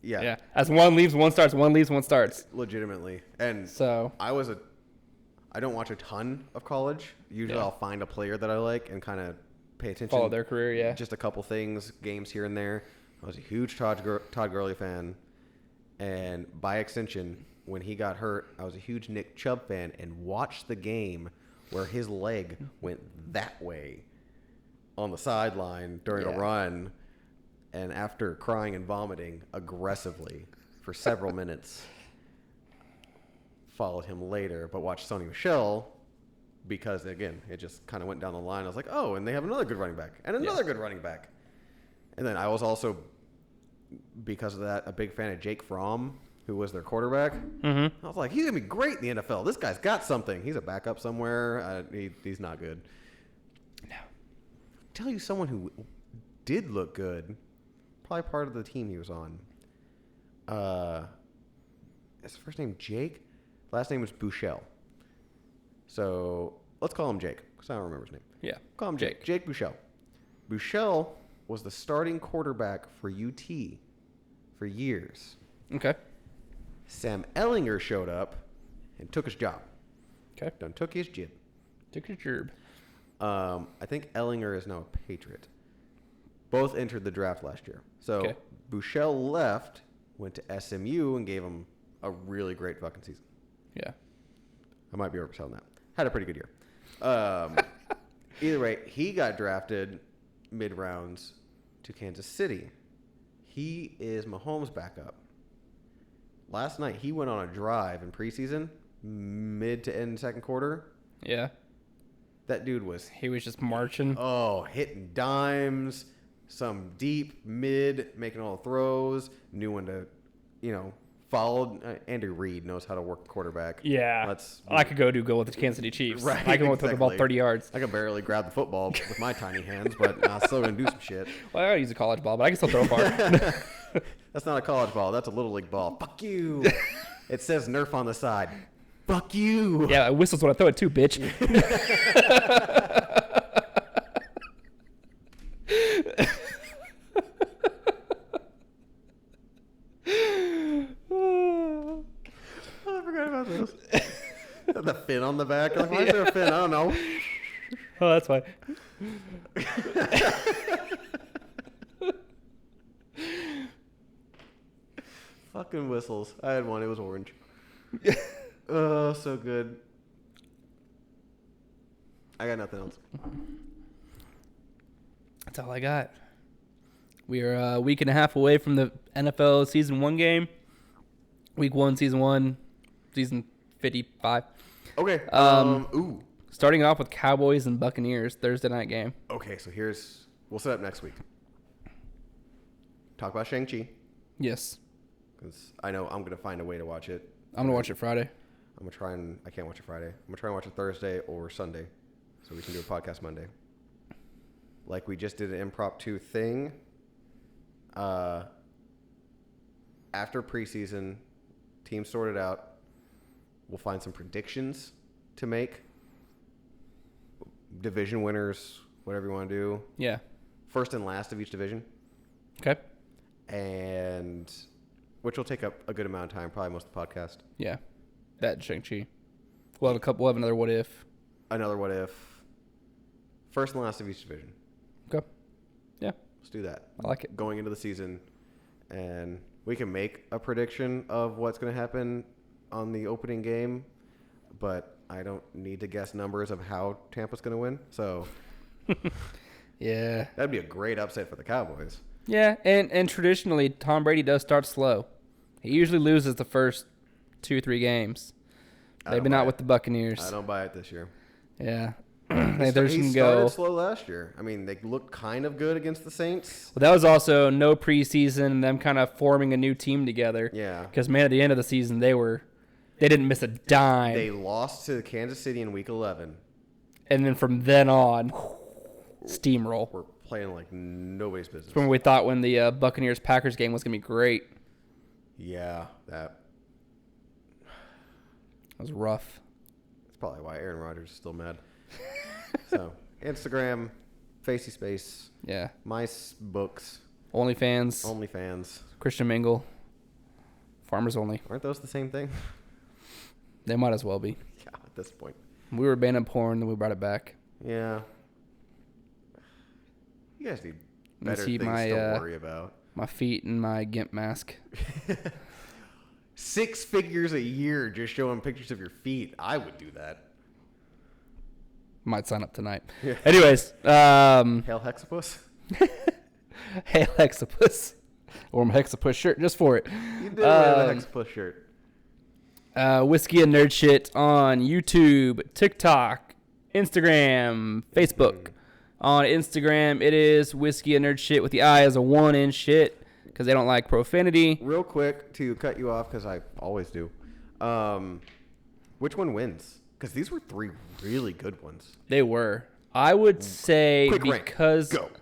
Yeah, Yeah. As one leaves, one starts. One leaves, one starts. legitimately. And So, I don't watch a ton of college. Usually, Yeah. I'll find a player that I like and kind of pay attention. follow their career, yeah. Just a couple things, games here and there. I was a huge Todd Gurley fan, and by extension, when he got hurt, I was a huge Nick Chubb fan and watched the game where his leg went that way on the sideline during Yeah. a run, and after crying and vomiting aggressively for several minutes, followed him later, but watched Sony Michel because, again, it just kind of went down the line. I was like, oh, and they have another good running back and another good running back. And then I was also, because of that, a big fan of Jake Fromm, who was their quarterback. Mm-hmm. I was like, he's going to be great in the NFL. This guy's got something. He's a backup somewhere. He's not good. No. Tell you someone who did look good, probably part of the team he was on. His first name Jake, last name was Bouchel. So let's call him Jake, because I don't remember his name. Yeah. Call him Jake. Jake Bouchel. Bouchel was the starting quarterback for UT for years. Okay. Sam Ellinger showed up and took his job. Okay. Done took his job. Took your gerb. I think Ellinger is now a Patriot. Both entered the draft last year. So Okay. Bouchel left, went to SMU, and gave him a really great fucking season. Yeah. I might be overselling that. Had a pretty good year. Either way, he got drafted mid-rounds to Kansas City. He is Mahomes' backup. Last night, he went on a drive in preseason, mid to end second quarter. Yeah. That dude was... He was just marching. Oh, hitting dimes, some deep, mid, making all the throws, knew when to, followed. Andrew Reid knows how to work a quarterback. Yeah. I could go with the Kansas City Chiefs. Right, I can go throw the ball 30 yards. I can barely grab the football with my tiny hands, but I'm still going to do some shit. Well, I gotta use a college ball, but I can still throw far. That's not a college ball. That's a little league ball. Fuck you. It says Nerf on the side. Fuck you. Yeah, whistles when I throw it too, bitch. I forgot about this. The fin on the back. Like, why is there a fin? I don't know. Oh, that's fine. Fucking whistles. I had one. It was orange. Oh, so good. I got nothing else. That's all I got. We are a week and a half away from the NFL Season 1 game. Week 1, Season 1, Season 55. Okay. Starting off with Cowboys and Buccaneers, Thursday night game. Okay, so we'll set up next week. Talk about Shang-Chi. Yes. Because I know I'm going to find a way to watch it. I'm going to watch it Friday. I can't watch it Friday. I'm going to try and watch it Thursday or Sunday. So we can do a podcast Monday. Like we just did an impromptu thing. After preseason, teams sorted out. We'll find some predictions to make. Division winners, whatever you want to do. Yeah. First and last of each division. Okay. And which will take up a good amount of time, probably most of the podcast. Yeah. That and Shang-Chi. We'll have another what if. Another what if. First and last of each division. Okay. Yeah. Let's do that. I like it. Going into the season. And we can make a prediction of what's going to happen on the opening game. But I don't need to guess numbers of how Tampa's going to win. So, yeah. That'd be a great upset for the Cowboys. Yeah, and traditionally, Tom Brady does start slow. He usually loses the first 2-3 games. They've been out with the Buccaneers. I don't buy it this year. Yeah. He started slow last year. I mean, they looked kind of good against the Saints. Well, that was also no preseason and them kind of forming a new team together. Yeah. Because, man, at the end of the season, they didn't miss a dime. They lost to Kansas City in Week 11. And then from then on, steamroll. We're playing like nobody's business. From when we thought when the Buccaneers-Packers game was going to be great. Yeah, that was rough. That's probably why Aaron Rodgers is still mad. So, Instagram, Facey Space. Yeah. Books. OnlyFans. Christian Mingle. Farmers Only. Aren't those the same thing? They might as well be. Yeah, at this point. We were banning porn, then we brought it back. Yeah. You guys need better things to worry about. My feet and my GIMP mask. 6 figures a year just showing pictures of your feet. I would do that. Might sign up tonight. Yeah. Anyways. Hail Hexapus? Hail Hexapus. Or my Hexapus shirt just for it. You did wear the Hexapus shirt. Whiskey and Nerd Shit on YouTube, TikTok, Instagram, Facebook. On Instagram, it is Whiskey and Nerd Shit with the I as a 1 in shit because they don't like profanity. Real quick to cut you off because I always do. Which one wins? Because these were 3 really good ones. They were. I would say Quick because rank. Go.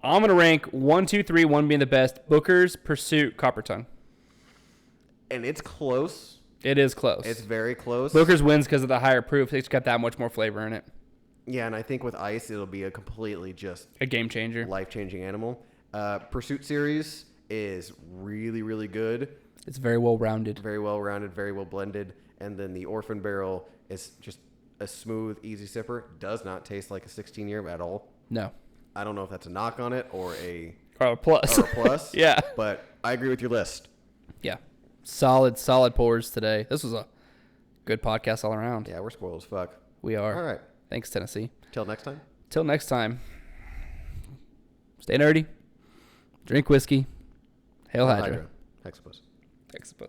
I'm going to rank 1, 2, 3, 1 being the best. Booker's, Pursuit, Copper Tongue. And it's close. It is close. It's very close. Booker's wins because of the higher proof. It's got that much more flavor in it. Yeah, and I think with ice, it'll be a completely just a game changer, life-changing animal. Pursuit series is really, really good. It's very well-rounded. Very well-rounded, very well-blended. And then the Orphan barrel is just a smooth, easy sipper. Does not taste like a 16-year at all. No. I don't know if that's a knock on it or a plus. Or a plus. Yeah. But I agree with your list. Yeah. Solid pours today. This was Good podcast all around. Yeah, we're spoiled as fuck. We are. All right. Thanks, Tennessee. Till next time. Till next time. Stay nerdy. Drink whiskey. Hail Hydra. Hexapus. Hexapus.